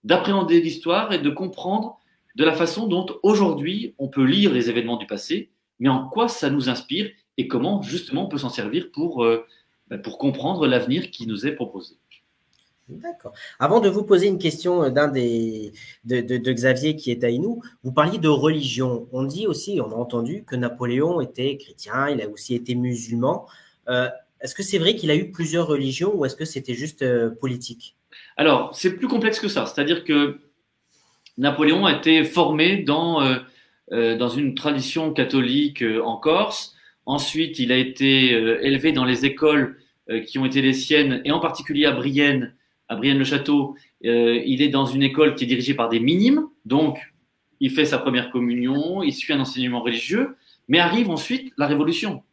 d'appréhender l'histoire et de comprendre de la façon dont aujourd'hui on peut lire les événements du passé, mais en quoi ça nous inspire et comment justement on peut s'en servir pour comprendre l'avenir qui nous est proposé.
D'accord. Avant de vous poser une question de Xavier qui est à nous, vous parliez de religion. On dit aussi, on a entendu que Napoléon était chrétien, il a aussi été musulman. Est-ce que c'est vrai qu'il a eu plusieurs religions ou est-ce que c'était juste politique ?
Alors, c'est plus complexe que ça. C'est-à-dire que Napoléon a été formé dans une tradition catholique en Corse. Ensuite, il a été élevé dans les écoles qui ont été les siennes, et en particulier à Brienne-le-Château. Il est dans une école qui est dirigée par des minimes. Donc, il fait sa première communion, il suit un enseignement religieux, mais arrive ensuite la Révolution.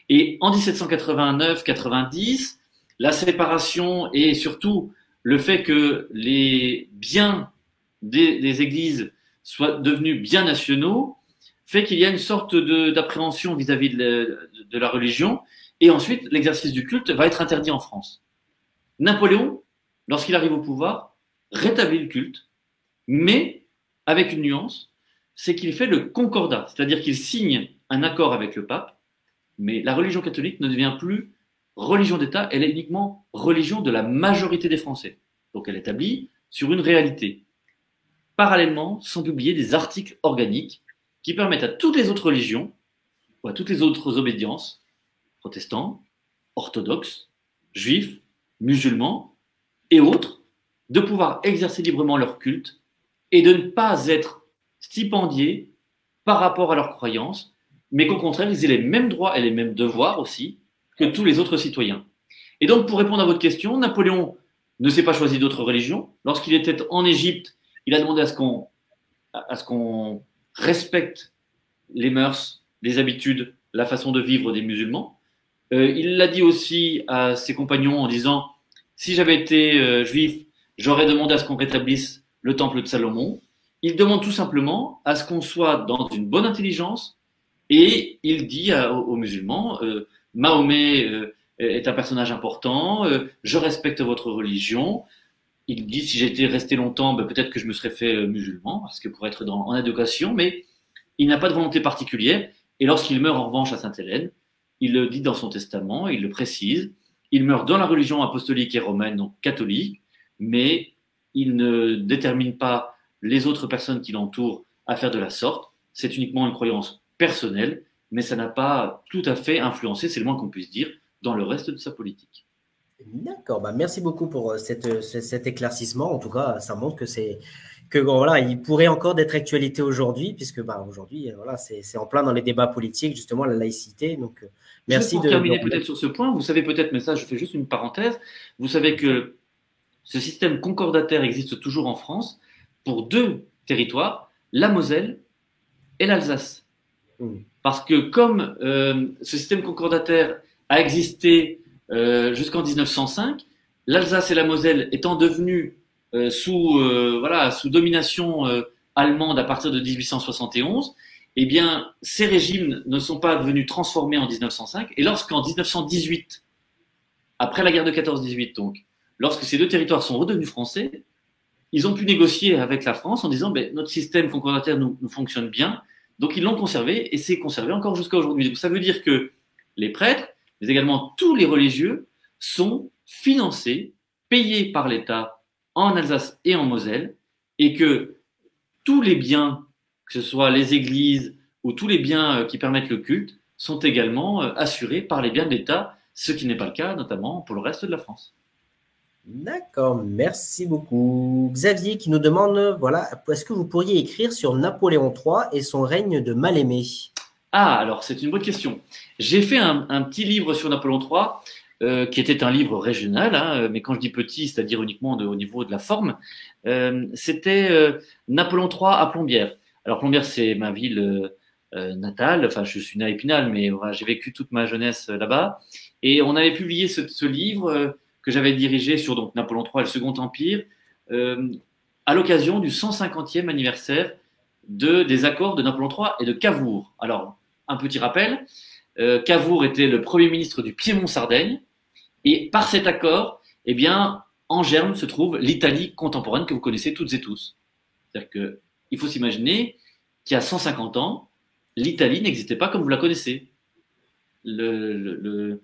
Et en 1789-90, la séparation et surtout le fait que les biens des églises soient devenus biens nationaux fait qu'il y a une sorte d'appréhension vis-à-vis de la religion, et ensuite l'exercice du culte va être interdit en France. Napoléon, lorsqu'il arrive au pouvoir, rétablit le culte, mais avec une nuance, c'est qu'il fait le concordat, c'est-à-dire qu'il signe un accord avec le pape, mais la religion catholique ne devient plus religion d'État, elle est uniquement religion de la majorité des Français. Donc elle établit sur une réalité. Parallèlement, sont publiés des articles organiques qui permettent à toutes les autres religions, ou à toutes les autres obédiences, protestants, orthodoxes, juifs, musulmans et autres, de pouvoir exercer librement leur culte et de ne pas être stipendiés par rapport à leurs croyances, mais qu'au contraire, ils aient les mêmes droits et les mêmes devoirs aussi que tous les autres citoyens. Et donc, pour répondre à votre question, Napoléon ne s'est pas choisi d'autres religions. Lorsqu'il était en Égypte, il a demandé à ce qu'on respecte les mœurs, les habitudes, la façon de vivre des musulmans. Il l'a dit aussi à ses compagnons en disant « Si j'avais été juif, j'aurais demandé à ce qu'on rétablisse le temple de Salomon. » Il demande tout simplement à ce qu'on soit dans une bonne intelligence et il dit aux musulmans Mahomet est un personnage important, je respecte votre religion. Il dit si j'étais resté longtemps, peut-être que je me serais fait musulman, parce que pour être en éducation, mais il n'a pas de volonté particulière. Et lorsqu'il meurt en revanche à Sainte-Hélène, il le dit dans son testament, il le précise, il meurt dans la religion apostolique et romaine, donc catholique, mais il ne détermine pas les autres personnes qui l'entourent à faire de la sorte. C'est uniquement une croyance personnelle, mais ça n'a pas tout à fait influencé, c'est le moins qu'on puisse dire, dans le reste de sa politique.
D'accord, merci beaucoup pour cet éclaircissement. En tout cas, ça montre que voilà, il pourrait encore d'être actualité aujourd'hui, puisque aujourd'hui, voilà, c'est en plein dans les débats politiques, justement, la laïcité. Donc, merci
pour terminer peut-être sur ce point, vous savez peut-être, mais ça, je fais juste une parenthèse, vous savez que ce système concordataire existe toujours en France pour 2 territoires, la Moselle et l'Alsace. Parce que comme ce système concordataire a existé jusqu'en 1905, l'Alsace et la Moselle étant devenues sous domination allemande à partir de 1871, eh bien, ces régimes ne sont pas devenus transformés en 1905. Et lorsqu'en 1918, après la guerre de 14-18 donc, lorsque ces 2 territoires sont redevenus français, ils ont pu négocier avec la France en disant notre système concordataire nous fonctionne bien, donc ils l'ont conservé et c'est conservé encore jusqu'à aujourd'hui. Donc ça veut dire que les prêtres, mais également tous les religieux, sont financés, payés par l'État en Alsace et en Moselle, et que tous les biens, que ce soit les églises ou tous les biens qui permettent le culte, sont également assurés par les biens de l'État, ce qui n'est pas le cas notamment pour le reste de la France.
D'accord, merci beaucoup. Xavier qui nous demande, voilà, est-ce que vous pourriez écrire sur Napoléon III et son règne de mal-aimé?
Ah, alors c'est une bonne question. J'ai fait un petit livre sur Napoléon III, qui était un livre régional, mais quand je dis petit, c'est-à-dire uniquement au niveau de la forme, c'était Napoléon III à Plombières. Alors Plombières, c'est ma ville natale, enfin je suis né à Épinal, mais voilà, j'ai vécu toute ma jeunesse là-bas. Et on avait publié ce livre que j'avais dirigé sur donc, Napoléon III et le Second Empire, à l'occasion du 150e anniversaire des accords de Napoléon III et de Cavour. Alors, un petit rappel, Cavour était le premier ministre du Piémont-Sardaigne, et par cet accord, eh bien, en germe se trouve l'Italie contemporaine que vous connaissez toutes et tous. C'est-à-dire qu'il faut s'imaginer qu'il y a 150 ans, l'Italie n'existait pas comme vous la connaissez. Il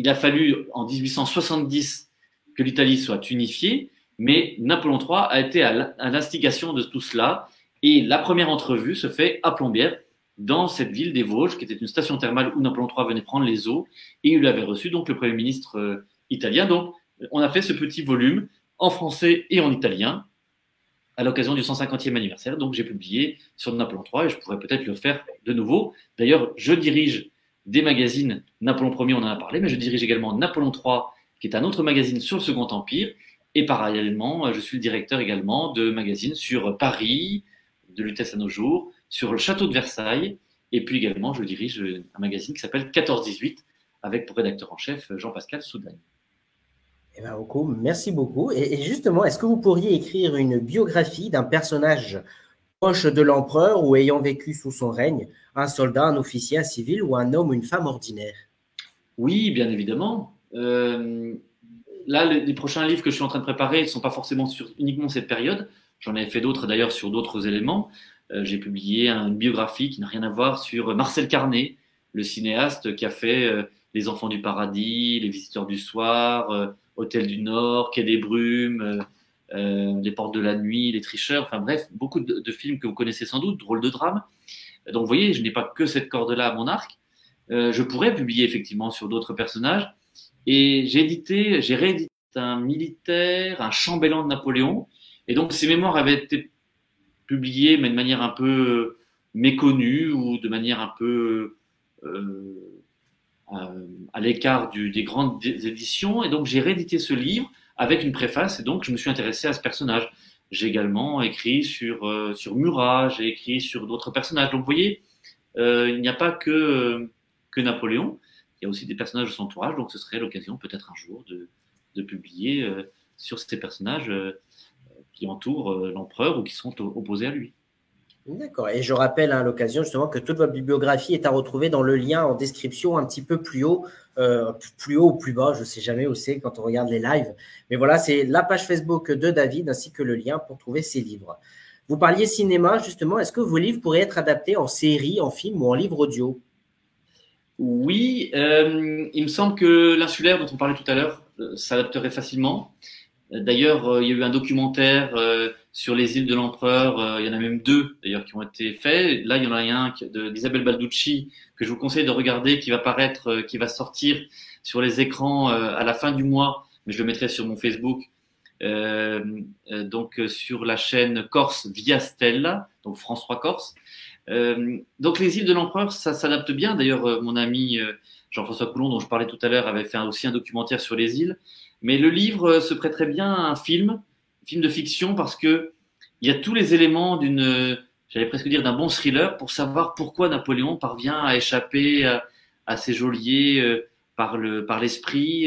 a fallu en 1870 que l'Italie soit unifiée, mais Napoléon III a été à l'instigation de tout cela. Et la première entrevue se fait à Plombières, dans cette ville des Vosges, qui était une station thermale où Napoléon III venait prendre les eaux. Et il avait reçu donc le Premier ministre italien. Donc, on a fait ce petit volume en français et en italien à l'occasion du 150e anniversaire. Donc, j'ai publié sur Napoléon III et je pourrais peut-être le faire de nouveau. D'ailleurs, je dirige des magazines, Napoléon Ier, on en a parlé, mais je dirige également Napoléon III, qui est un autre magazine sur le Second Empire. Et parallèlement, je suis le directeur également de magazines sur Paris, de Lutèce à nos jours, sur le château de Versailles. Et puis également, je dirige un magazine qui s'appelle 14-18, avec pour rédacteur en chef Jean-Pascal Soudagne.
Eh bien, merci beaucoup. Et justement, est-ce que vous pourriez écrire une biographie d'un personnage proche de l'empereur ou ayant vécu sous son règne, un soldat, un officier, un civil ou un homme ou une femme ordinaire?
Oui, bien évidemment. Là, les prochains livres que je suis en train de préparer ne sont pas forcément sur uniquement cette période. J'en ai fait d'autres d'ailleurs sur d'autres éléments. J'ai publié une biographie qui n'a rien à voir sur Marcel Carné, le cinéaste qui a fait Les Enfants du Paradis, Les Visiteurs du Soir, Hôtel du Nord, Quai des Brumes, Les Portes de la Nuit, Les Tricheurs, enfin bref, beaucoup de films que vous connaissez sans doute, drôles de drames. Donc vous voyez, je n'ai pas que cette corde-là à mon arc. Je pourrais publier effectivement sur d'autres personnages. Et j'ai réédité un militaire, un chambellan de Napoléon. Et donc, ses mémoires avaient été publiées, mais de manière un peu méconnue ou de manière un peu à l'écart des grandes éditions. Et donc, j'ai réédité ce livre avec une préface. Et donc, je me suis intéressé à ce personnage. J'ai également écrit sur Murat, j'ai écrit sur d'autres personnages. Donc, vous voyez, il n'y a pas que Napoléon. Il y a aussi des personnages de son entourage. Donc, ce serait l'occasion, peut-être un jour, de publier sur ces personnages qui entourent l'empereur ou qui sont opposés à lui.
D'accord. Et je rappelle à l'occasion justement que toute votre bibliographie est à retrouver dans le lien en description un petit peu plus haut ou plus bas, je ne sais jamais où c'est quand on regarde les lives. Mais voilà, c'est la page Facebook de David ainsi que le lien pour trouver ses livres. Vous parliez cinéma justement. Est-ce que vos livres pourraient être adaptés en série, en film ou en livre audio?
Oui, il me semble que l'insulaire dont on parlait tout à l'heure s'adapterait facilement. D'ailleurs, il y a eu un documentaire sur les îles de l'Empereur. Il y en a même deux, d'ailleurs, qui ont été faits. Là, il y en a un d'Isabelle Balducci que je vous conseille de regarder, qui va paraître, qui va sortir sur les écrans à la fin du mois. Mais je le mettrai sur mon Facebook. Donc, sur la chaîne Corse Via Stella, donc France 3 Corse. Donc, les îles de l'Empereur, ça s'adapte bien. D'ailleurs, mon ami Jean-François Coulon, dont je parlais tout à l'heure, avait fait aussi un documentaire sur les îles. Mais le livre se prêterait bien à un film de fiction, parce que il y a tous les éléments j'allais presque dire d'un bon thriller, pour savoir pourquoi Napoléon parvient à échapper à ses geôliers par l'esprit.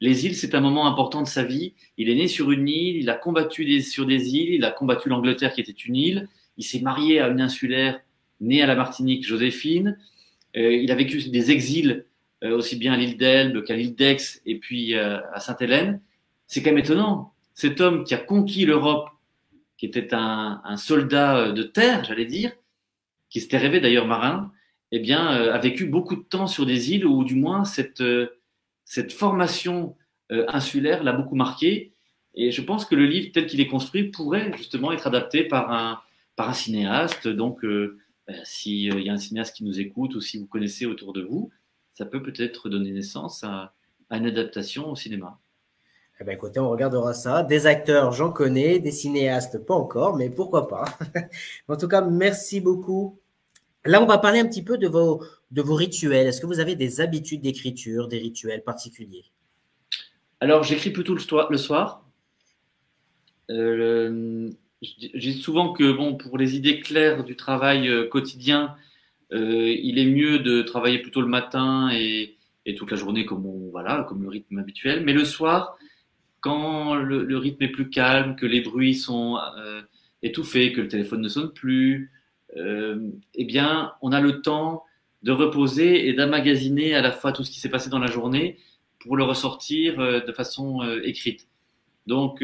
Les îles, c'est un moment important de sa vie. Il est né sur une île, il a combattu sur des îles, il a combattu l'Angleterre qui était une île, il s'est marié à une insulaire née à la Martinique, Joséphine. Il a vécu des exils aussi bien à l'île d'Elbe qu'à l'île d'Aix et puis à Sainte-Hélène. C'est quand même étonnant. Cet homme qui a conquis l'Europe, qui était un soldat de terre, j'allais dire, qui s'était rêvé d'ailleurs marin, eh bien, a vécu beaucoup de temps sur des îles, ou du moins cette formation insulaire l'a beaucoup marqué. Et je pense que le livre tel qu'il est construit pourrait justement être adapté par un cinéaste. Donc, s'il y a un cinéaste qui nous écoute, ou si vous connaissez autour de vous, ça peut peut-être donner naissance à une adaptation au cinéma.
Eh bien, écoutez, on regardera ça. Des acteurs, j'en connais, des cinéastes, pas encore, mais pourquoi pas. En tout cas, merci beaucoup. Là, on va parler un petit peu de vos rituels. Est-ce que vous avez des habitudes d'écriture, des rituels particuliers?
Alors, j'écris plutôt le soir. Je dis souvent que bon, pour les idées claires du travail quotidien, il est mieux de travailler plutôt le matin et toute la journée comme le rythme habituel. Mais le soir, quand le rythme est plus calme, que les bruits sont étouffés, que le téléphone ne sonne plus, eh bien, on a le temps de reposer et d'emmagasiner à la fois tout ce qui s'est passé dans la journée pour le ressortir de façon écrite. Donc,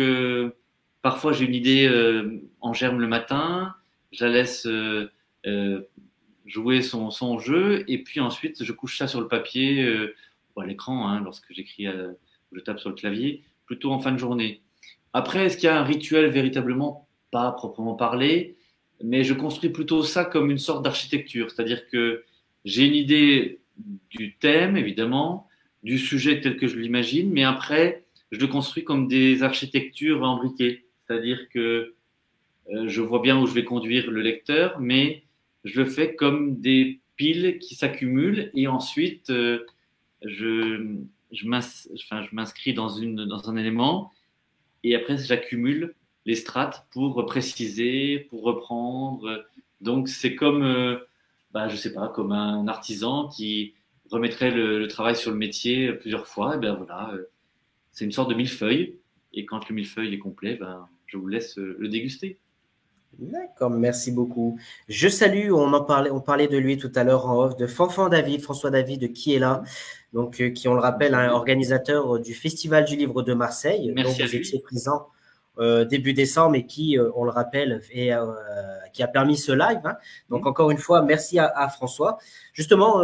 parfois, j'ai une idée en germe le matin, je la laisse jouer son jeu, et puis ensuite, je couche ça sur le papier ou à l'écran, hein, lorsque j'écris, je tape sur le clavier, plutôt en fin de journée. Après, est-ce qu'il y a un rituel véritablement? Pas proprement parlé, mais je construis plutôt ça comme une sorte d'architecture, c'est-à-dire que j'ai une idée du thème, évidemment, du sujet tel que je l'imagine, mais après, je le construis comme des architectures imbriquées, c'est-à-dire que je vois bien où je vais conduire le lecteur, mais je le fais comme des piles qui s'accumulent, et ensuite, je m'inscris dans un élément, et après j'accumule les strates pour préciser, pour reprendre. Donc c'est comme, je sais pas, comme un artisan qui remettrait le travail sur le métier plusieurs fois. Et ben voilà, c'est une sorte de millefeuille. Et quand le millefeuille est complet, je vous laisse le déguster.
D'accord, merci beaucoup. Je salue, on parlait de lui tout à l'heure en off, de Fanfan David, François David, qui est là, donc qui, on le rappelle, un organisateur du Festival du Livre de Marseille,
Merci
dont vous étiez présent début décembre, et qui, on le rappelle, qui a permis ce live. Hein. Donc, encore une fois, merci à François. Justement,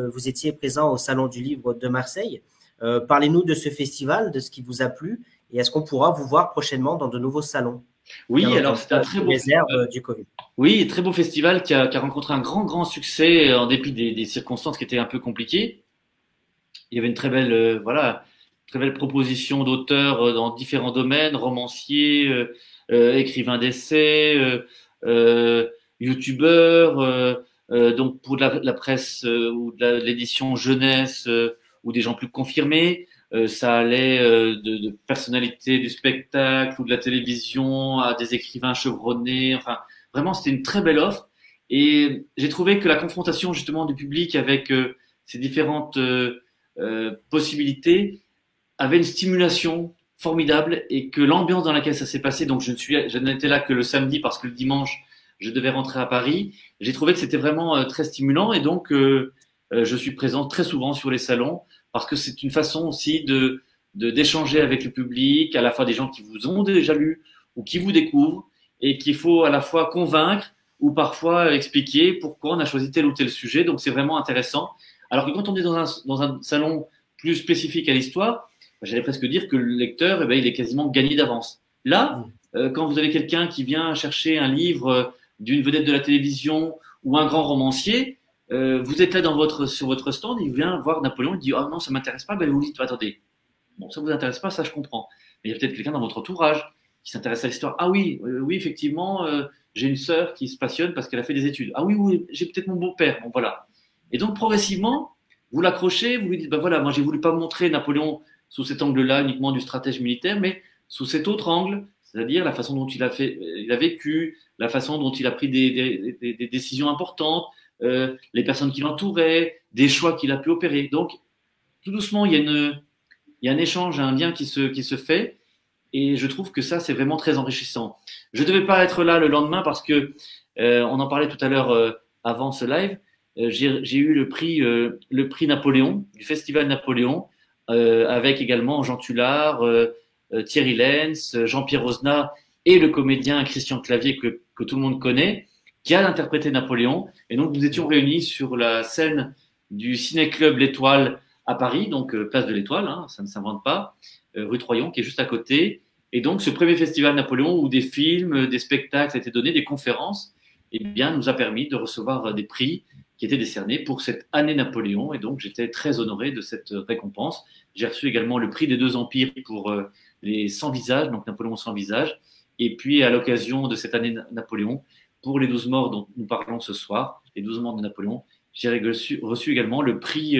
vous étiez présent au Salon du Livre de Marseille. Parlez-nous de ce festival, de ce qui vous a plu, et est-ce qu'on pourra vous voir prochainement dans de nouveaux salons?
Oui, alors c'est un très beau
festival du Covid.
Oui, très beau festival qui a rencontré un grand succès en dépit des circonstances qui étaient un peu compliquées. Il y avait une très belle très belles propositions d'auteurs dans différents domaines, romanciers, écrivains d'essais, youtubeurs, donc pour la presse ou de l'édition jeunesse ou des gens plus confirmés. Ça allait de personnalités du spectacle ou de la télévision à des écrivains chevronnés. Enfin, vraiment, c'était une très belle offre. Et j'ai trouvé que la confrontation justement du public avec ces différentes possibilités avait une stimulation formidable et que l'ambiance dans laquelle ça s'est passé, donc je n'étais là que le samedi parce que le dimanche, je devais rentrer à Paris. J'ai trouvé que c'était vraiment très stimulant et donc je suis présent très souvent sur les salons parce que c'est une façon aussi d'échanger avec le public, à la fois des gens qui vous ont déjà lu ou qui vous découvrent et qu'il faut à la fois convaincre ou parfois expliquer pourquoi on a choisi tel ou tel sujet. Donc c'est vraiment intéressant. Alors que quand on est dans un salon plus spécifique à l'histoire, j'allais presque dire que le lecteur, eh ben, il est quasiment gagné d'avance. Là, quand vous avez quelqu'un qui vient chercher un livre d'une vedette de la télévision ou un grand romancier, vous êtes là sur votre stand, il vient voir Napoléon, il dit « Ah non, ça m'intéresse pas », ben vous dites « Attendez, bon, ça vous intéresse pas, ça je comprends. Mais il y a peut-être quelqu'un dans votre entourage qui s'intéresse à l'histoire. Ah oui, oui, effectivement, j'ai une sœur qui se passionne parce qu'elle a fait des études. Ah oui, oui, j'ai peut-être mon beau-père. Bon, voilà. » Et donc, progressivement, vous l'accrochez, vous lui dites « Ben voilà, moi j'ai voulu pas montrer Napoléon sous cet angle-là, uniquement du stratège militaire, mais sous cet autre angle, c'est-à-dire la façon dont il a vécu, la façon dont il a pris des décisions importantes, les personnes qui l'entouraient, des choix qu'il a pu opérer. Donc, tout doucement, il y a un échange, un lien qui se fait, et je trouve que ça, c'est vraiment très enrichissant. Je ne devais pas être là le lendemain parce que on en parlait tout à l'heure avant ce live. J'ai eu le prix Napoléon du Festival Napoléon. Avec également Jean Tullard, Thierry Lenz, Jean-Pierre Ozna et le comédien Christian Clavier que tout le monde connaît, qui a interprété Napoléon. Et donc nous étions réunis sur la scène du Ciné-Club L'Étoile à Paris, donc place de l'Étoile, hein, ça ne s'invente pas, rue Troyon, qui est juste à côté. Et donc ce premier festival Napoléon où des films, des spectacles étaient donnés, des conférences, eh bien nous a permis de recevoir des prix qui étaient décernés pour cette année Napoléon. Et donc j'étais très honoré de cette récompense. J'ai reçu également le prix des deux empires pour les 100 visages, donc Napoléon sans visage. Et puis, à l'occasion de cette année Napoléon, pour les 12 morts dont nous parlons ce soir, les 12 morts de Napoléon, j'ai reçu également le prix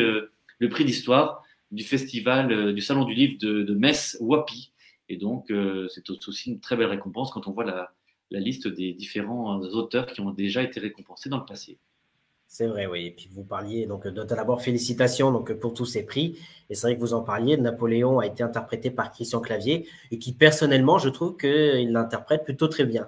d'histoire du festival, du Salon du Livre de Metz-Wapi. Et donc, c'est aussi une très belle récompense quand on voit la liste des différents auteurs qui ont déjà été récompensés dans le passé.
C'est vrai, oui. Et puis vous parliez, donc d'abord félicitations donc, pour tous ces prix. Et c'est vrai que vous en parliez, Napoléon a été interprété par Christian Clavier et qui personnellement, je trouve qu'il l'interprète plutôt très bien.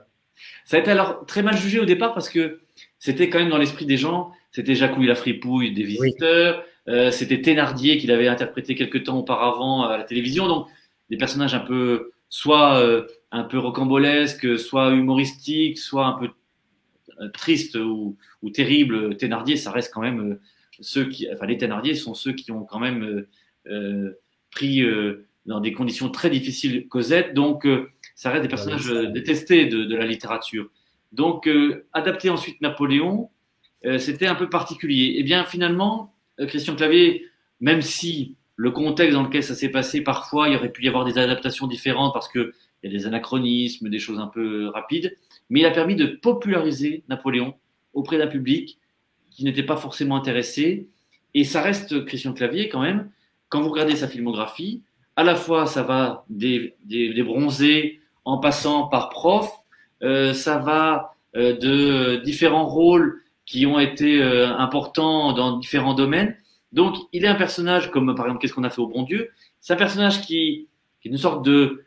Ça a été alors très mal jugé au départ parce que c'était quand même dans l'esprit des gens, c'était Jacouille la fripouille des Visiteurs, oui. C'était Thénardier qu'il avait interprété quelques temps auparavant à la télévision. Donc des personnages un peu, soit un peu rocambolesques, soit humoristiques, soit un peu triste ou terrible. Thénardier, ça reste quand même les Thénardier sont ceux qui ont quand même pris dans des conditions très difficiles Cosette, donc ça reste des personnages détestés de la littérature. Donc adapter ensuite Napoléon, c'était un peu particulier. Et bien finalement, Christian Clavier, même si le contexte dans lequel ça s'est passé, parfois il y aurait pu y avoir des adaptations différentes parce que il y a des anachronismes, des choses un peu rapides, mais il a permis de populariser Napoléon auprès d'un public qui n'était pas forcément intéressé. Et ça reste Christian Clavier quand même. Quand vous regardez sa filmographie, à la fois ça va des bronzés en passant par Prof, ça va de différents rôles qui ont été importants dans différents domaines. Donc il est un personnage comme par exemple Qu'est-ce qu'on a fait au bon Dieu. C'est un personnage qui est une sorte de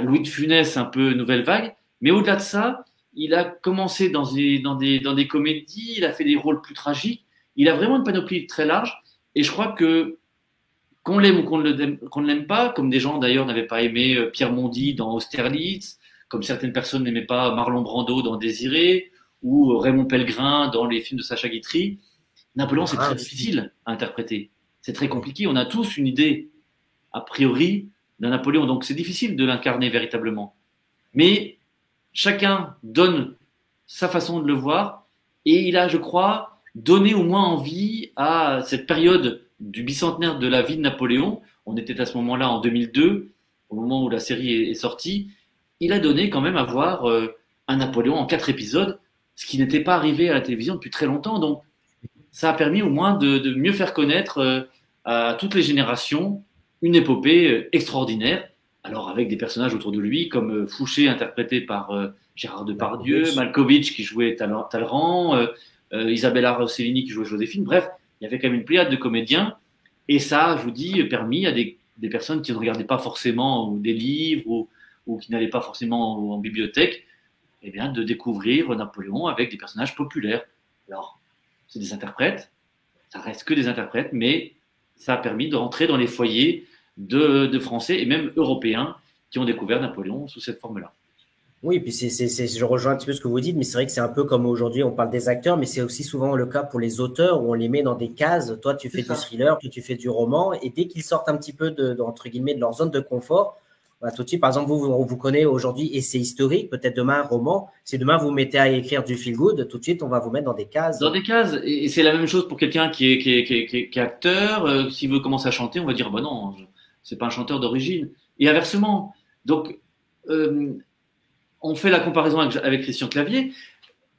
Louis de Funès, un peu nouvelle vague. Mais au-delà de ça, il a commencé dans des comédies, il a fait des rôles plus tragiques. Il a vraiment une panoplie très large. Et je crois que qu'on l'aime ou qu'on ne l'aime pas, comme des gens d'ailleurs n'avaient pas aimé Pierre Mondy dans Austerlitz, comme certaines personnes n'aimaient pas Marlon Brando dans Désiré, ou Raymond Pellegrin dans les films de Sacha Guitry, Napoléon, c'est très difficile à interpréter. C'est très compliqué. On a tous une idée, a priori, d'un Napoléon. Donc, c'est difficile de l'incarner véritablement. Mais chacun donne sa façon de le voir. Et il a, je crois, donné au moins envie à cette période du bicentenaire de la vie de Napoléon, on était à ce moment-là en 2002, au moment où la série est sortie, il a donné quand même à voir un Napoléon en 4 épisodes, ce qui n'était pas arrivé à la télévision depuis très longtemps. Donc, ça a permis au moins de mieux faire connaître à toutes les générations une épopée extraordinaire. Alors, avec des personnages autour de lui, comme Fouché, interprété par Gérard Depardieu, Malkovich, qui jouait Talleyrand, Isabella Rossellini, qui jouait Joséphine. Bref, il y avait quand même une pléiade de comédiens. Et ça, je vous dis, permis à des personnes qui ne regardaient pas forcément des livres ou qui n'allaient pas forcément en bibliothèque, eh bien, de découvrir Napoléon avec des personnages populaires. Alors, c'est des interprètes, ça reste que des interprètes, mais ça a permis de rentrer dans les foyers de Français et même Européens qui ont découvert Napoléon sous cette forme-là.
Oui, puis je rejoins un petit peu ce que vous dites, mais c'est vrai que c'est un peu comme aujourd'hui, on parle des acteurs, mais c'est aussi souvent le cas pour les auteurs où on les met dans des cases. Toi, tu fais du thriller, toi, tu fais du roman, et dès qu'ils sortent un petit peu entre guillemets, de leur zone de confort, bah, tout de suite, par exemple, on vous connaît aujourd'hui essai historique, peut-être demain un roman. Si demain vous mettez à écrire du feel good, tout de suite, on va vous mettre dans des cases.
Dans des cases, et c'est la même chose pour quelqu'un qui est acteur. S'il veut commencer à chanter, on va dire bah non, c'est pas un chanteur d'origine. Et inversement. Donc, on fait la comparaison avec Christian Clavier.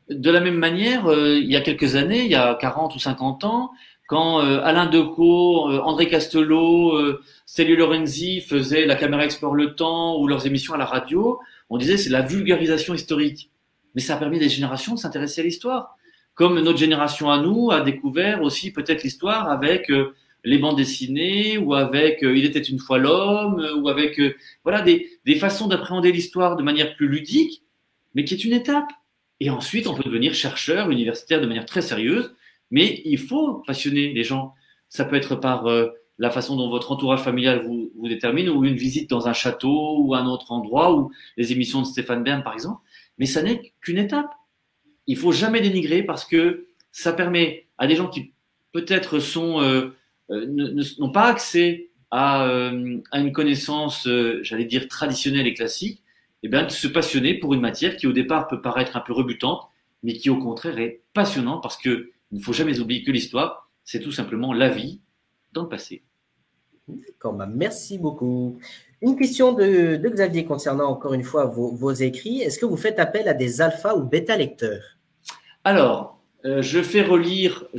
De la même manière, il y a quelques années, il y a 40 ou 50 ans, quand Alain Decaux, André Castelot, Céline Lorenzi faisaient La caméra explore le temps ou leurs émissions à la radio, on disait c'est la vulgarisation historique. Mais ça a permis à des générations de s'intéresser à l'histoire. Comme notre génération à nous a découvert aussi peut-être l'histoire avec les bandes dessinées ou avec Il était une fois l'homme ou avec voilà des façons d'appréhender l'histoire de manière plus ludique, mais qui est une étape. Et ensuite, on peut devenir chercheur universitaire de manière très sérieuse, mais il faut passionner les gens. Ça peut être par la façon dont votre entourage familial vous détermine, ou une visite dans un château ou un autre endroit, ou les émissions de Stéphane Bern, par exemple. Mais ça n'est qu'une étape. Il faut jamais dénigrer parce que ça permet à des gens qui peut-être n'ont pas accès à une connaissance, j'allais dire, traditionnelle et classique, eh bien, de se passionner pour une matière qui, au départ, peut paraître un peu rebutante, mais qui, au contraire, est passionnante parce qu'il ne faut jamais oublier que l'histoire, c'est tout simplement la vie dans le passé.
D'accord, bah merci beaucoup. Une question de Xavier concernant, encore une fois, vos écrits. Est-ce que vous faites appel à des alpha ou bêta lecteurs?
Alors, je fais relire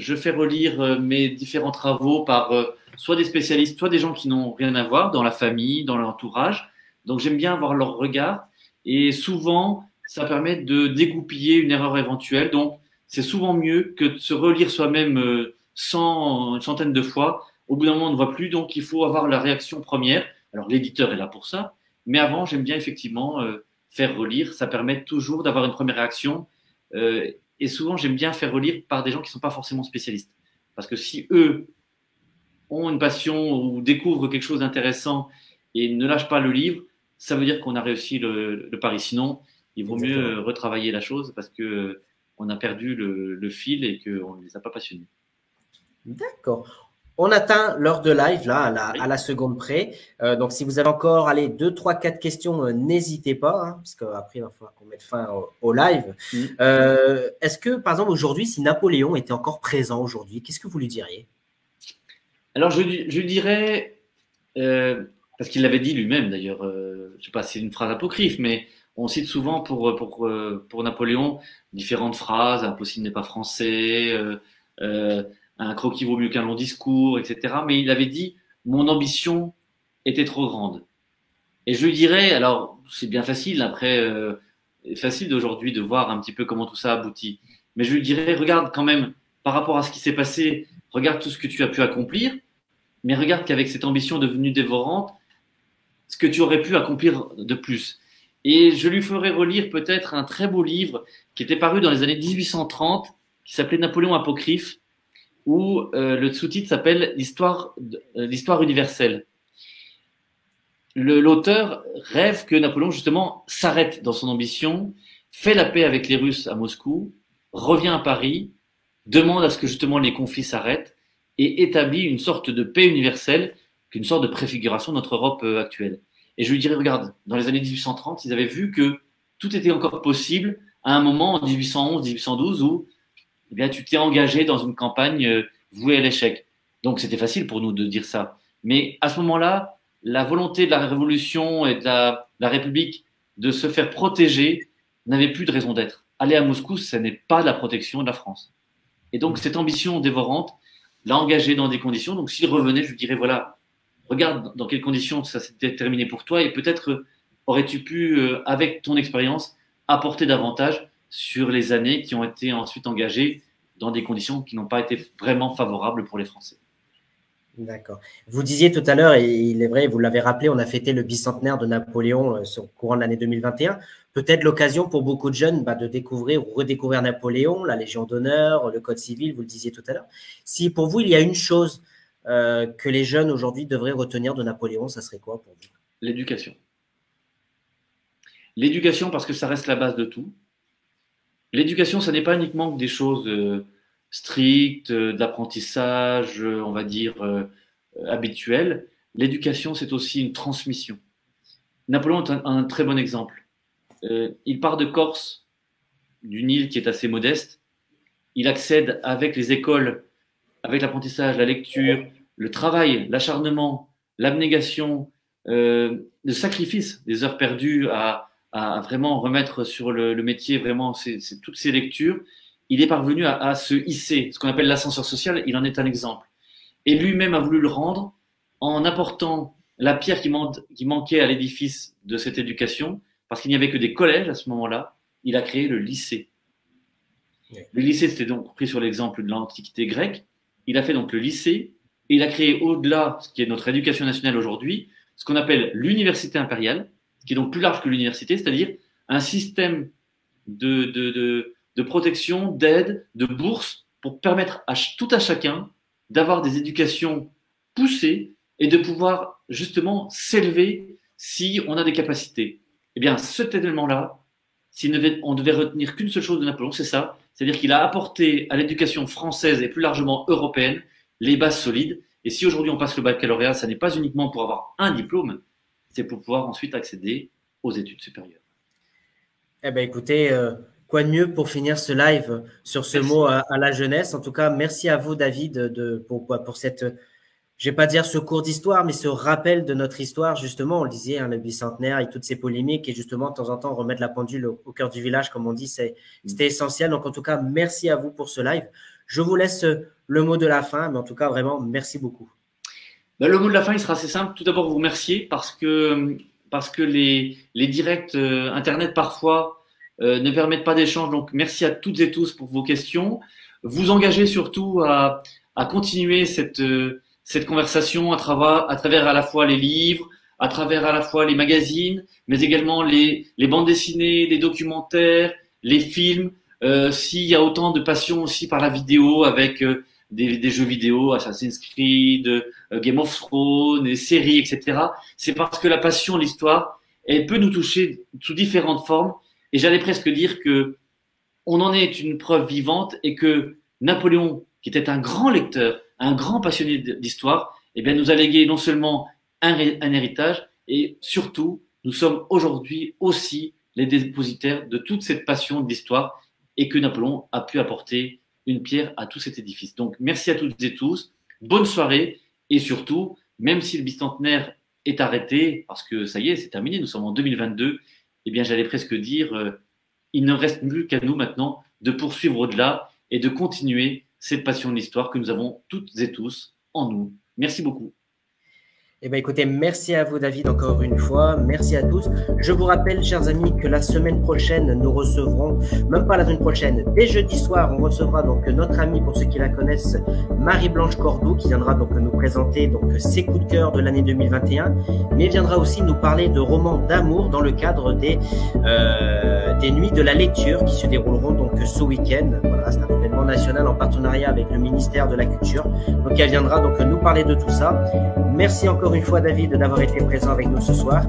mes différents travaux par soit des spécialistes, soit des gens qui n'ont rien à voir dans la famille, dans l'entourage. Donc, j'aime bien avoir leur regard. Et souvent, ça permet de dégoupiller une erreur éventuelle. Donc, c'est souvent mieux que de se relire soi-même une centaine de fois. Au bout d'un moment, on ne voit plus. Donc, il faut avoir la réaction première. Alors, l'éditeur est là pour ça. Mais avant, j'aime bien effectivement faire relire. Ça permet toujours d'avoir une première réaction. Et souvent, j'aime bien faire relire par des gens qui ne sont pas forcément spécialistes. Parce que si eux ont une passion ou découvrent quelque chose d'intéressant et ne lâchent pas le livre, ça veut dire qu'on a réussi le pari. Sinon, il vaut mieux retravailler la chose parce qu'on a perdu le fil et qu'on ne les a pas passionnés.
D'accord. On atteint l'heure de live, là, à la seconde près. Donc, si vous avez encore, 2, 3, 4 questions, n'hésitez pas, hein, parce qu'après, il va falloir qu'on mette fin au live. Est-ce que, par exemple, aujourd'hui, si Napoléon était encore présent aujourd'hui, qu'est-ce que vous lui diriez?
Alors, je dirais, parce qu'il l'avait dit lui-même d'ailleurs, je ne sais pas si c'est une phrase apocryphe, mais on cite souvent pour Napoléon différentes phrases, impossible n'est pas français, un croquis vaut mieux qu'un long discours, etc. Mais il avait dit, mon ambition était trop grande. Et je lui dirais, alors c'est bien facile, après, facile d'aujourd'hui de voir un petit peu comment tout ça aboutit. Mais je lui dirais, regarde quand même, par rapport à ce qui s'est passé, regarde tout ce que tu as pu accomplir, mais regarde qu'avec cette ambition devenue dévorante, ce que tu aurais pu accomplir de plus. Et je lui ferai relire peut-être un très beau livre qui était paru dans les années 1830, qui s'appelait Napoléon apocryphe, où le sous-titre s'appelle l'histoire universelle. L'auteur rêve que Napoléon, justement, s'arrête dans son ambition, fait la paix avec les Russes à Moscou, revient à Paris, demande à ce que, justement, les conflits s'arrêtent et établit une sorte de paix universelle, une sorte de préfiguration de notre Europe actuelle. Et je lui dirais, regarde, dans les années 1830, ils avaient vu que tout était encore possible à un moment, en 1811, 1812, où eh bien, tu t'es engagé dans une campagne vouée à l'échec. Donc, c'était facile pour nous de dire ça. Mais à ce moment-là, la volonté de la Révolution et de la République de se faire protéger n'avait plus de raison d'être. Aller à Moscou, ce n'est pas la protection de la France. Et donc, cette ambition dévorante l'a engagé dans des conditions. Donc, s'il revenait, je lui dirais, voilà, regarde dans quelles conditions ça s'était terminé pour toi et peut-être aurais-tu pu, avec ton expérience, apporter davantage sur les années qui ont été ensuite engagées dans des conditions qui n'ont pas été vraiment favorables pour les Français.
D'accord. Vous disiez tout à l'heure, et il est vrai, vous l'avez rappelé, on a fêté le bicentenaire de Napoléon au courant de l'année 2021. Peut-être l'occasion pour beaucoup de jeunes de découvrir ou redécouvrir Napoléon, la Légion d'honneur, le Code civil, vous le disiez tout à l'heure. Si pour vous, il y a une chose que les jeunes aujourd'hui devraient retenir de Napoléon, ça serait quoi pour vous?
L'éducation. L'éducation parce que ça reste la base de tout. L'éducation, ça n'est pas uniquement des choses strictes, d'apprentissage, on va dire, habituel. L'éducation, c'est aussi une transmission. Napoléon est un très bon exemple. Il part de Corse, d'une île qui est assez modeste. Il accède avec les écoles, avec l'apprentissage, la lecture, le travail, l'acharnement, l'abnégation, le sacrifice des heures perdues à vraiment remettre sur le métier, vraiment, c'est toutes ces lectures. Il est parvenu à se hisser, ce qu'on appelle l'ascenseur social, il en est un exemple. Et lui-même a voulu le rendre en apportant la pierre qui manquait à l'édifice de cette éducation, parce qu'il n'y avait que des collèges à ce moment-là, il a créé le lycée. Le lycée, c'était donc pris sur l'exemple de l'Antiquité grecque. Il a fait donc le lycée, et il a créé au-delà, ce qui est notre éducation nationale aujourd'hui, ce qu'on appelle l'université impériale, qui est donc plus large que l'université, c'est-à-dire un système de protection, d'aide, de bourse, pour permettre à tout à chacun d'avoir des éducations poussées et de pouvoir justement s'élever si on a des capacités. Eh bien, cet élément-là, on devait retenir qu'une seule chose de Napoléon, c'est ça, c'est-à-dire qu'il a apporté à l'éducation française et plus largement européenne les bases solides. Et si aujourd'hui on passe le baccalauréat, ça n'est pas uniquement pour avoir un diplôme, c'est pour pouvoir ensuite accéder aux études supérieures. Eh
bien, écoutez, quoi de mieux pour finir ce live sur ce mot à la jeunesse. En tout cas, merci à vous, David, pour cette, je ne vais pas dire ce cours d'histoire, mais ce rappel de notre histoire, justement, on le disait, le bicentenaire et toutes ces polémiques, et justement, de temps en temps, remettre la pendule au cœur du village, comme on dit, c'était essentiel. Donc, en tout cas, merci à vous pour ce live. Je vous laisse le mot de la fin, mais en tout cas, vraiment, merci beaucoup.
Le mot de la fin, il sera assez simple. Tout d'abord, vous remercier parce que les directs Internet, parfois, ne permettent pas d'échange. Donc, merci à toutes et tous pour vos questions. Vous engagez surtout à continuer cette conversation à travers à la fois les livres, à travers à la fois les magazines, mais également les bandes dessinées, les documentaires, les films. S'il y a autant de passion aussi par la vidéo avec des jeux vidéo, Assassin's Creed, Game of Thrones, des séries, etc. C'est parce que la passion, l'histoire, elle peut nous toucher sous différentes formes. Et j'allais presque dire que on en est une preuve vivante et que Napoléon, qui était un grand lecteur, un grand passionné d'histoire, eh bien, nous a légué non seulement un héritage, et surtout, nous sommes aujourd'hui aussi les dépositaires de toute cette passion de l'histoire et que Napoléon a pu apporter une pierre à tout cet édifice. Donc, merci à toutes et tous, bonne soirée, et surtout, même si le bicentenaire est arrêté, parce que ça y est, c'est terminé, nous sommes en 2022, eh bien, j'allais presque dire, il ne reste plus qu'à nous maintenant de poursuivre au-delà et de continuer cette passion de l'histoire que nous avons toutes et tous en nous. Merci beaucoup.
Eh bien, écoutez, merci à vous, David, encore une fois. Merci à tous. Je vous rappelle, chers amis, que la semaine prochaine, nous recevrons, même pas la semaine prochaine, dès jeudi soir, on recevra donc notre amie, pour ceux qui la connaissent, Marie-Blanche Cordoue, qui viendra donc nous présenter donc ses coups de cœur de l'année 2021, mais viendra aussi nous parler de romans d'amour dans le cadre des nuits de la lecture qui se dérouleront donc ce week-end. Voilà, c'est un événement national en partenariat avec le ministère de la Culture. Donc, elle viendra donc nous parler de tout ça. Merci encore une fois, David, d'avoir été présent avec nous ce soir.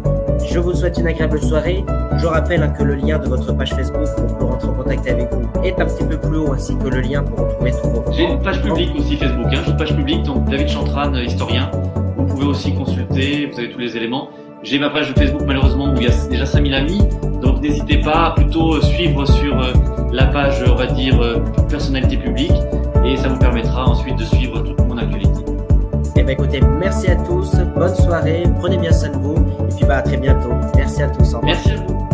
Je vous souhaite une agréable soirée. Je rappelle que le lien de votre page Facebook pour rentrer en contact avec vous est un petit peu plus haut, ainsi que le lien pour retrouver tous vos...
J'ai une page publique aussi Facebook. J'ai une page publique, donc David Chantran, historien. Vous pouvez aussi consulter, vous avez tous les éléments. J'ai ma page de Facebook, malheureusement, où il y a déjà 5000 amis. Donc n'hésitez pas à plutôt suivre sur la page, on va dire, personnalité publique. Et ça vous permettra ensuite de suivre toute mon actualité.
bah, écoutez, merci à tous, bonne soirée, prenez bien soin de vous, et puis bah, à très bientôt. Merci à tous, au revoir.
Merci à vous.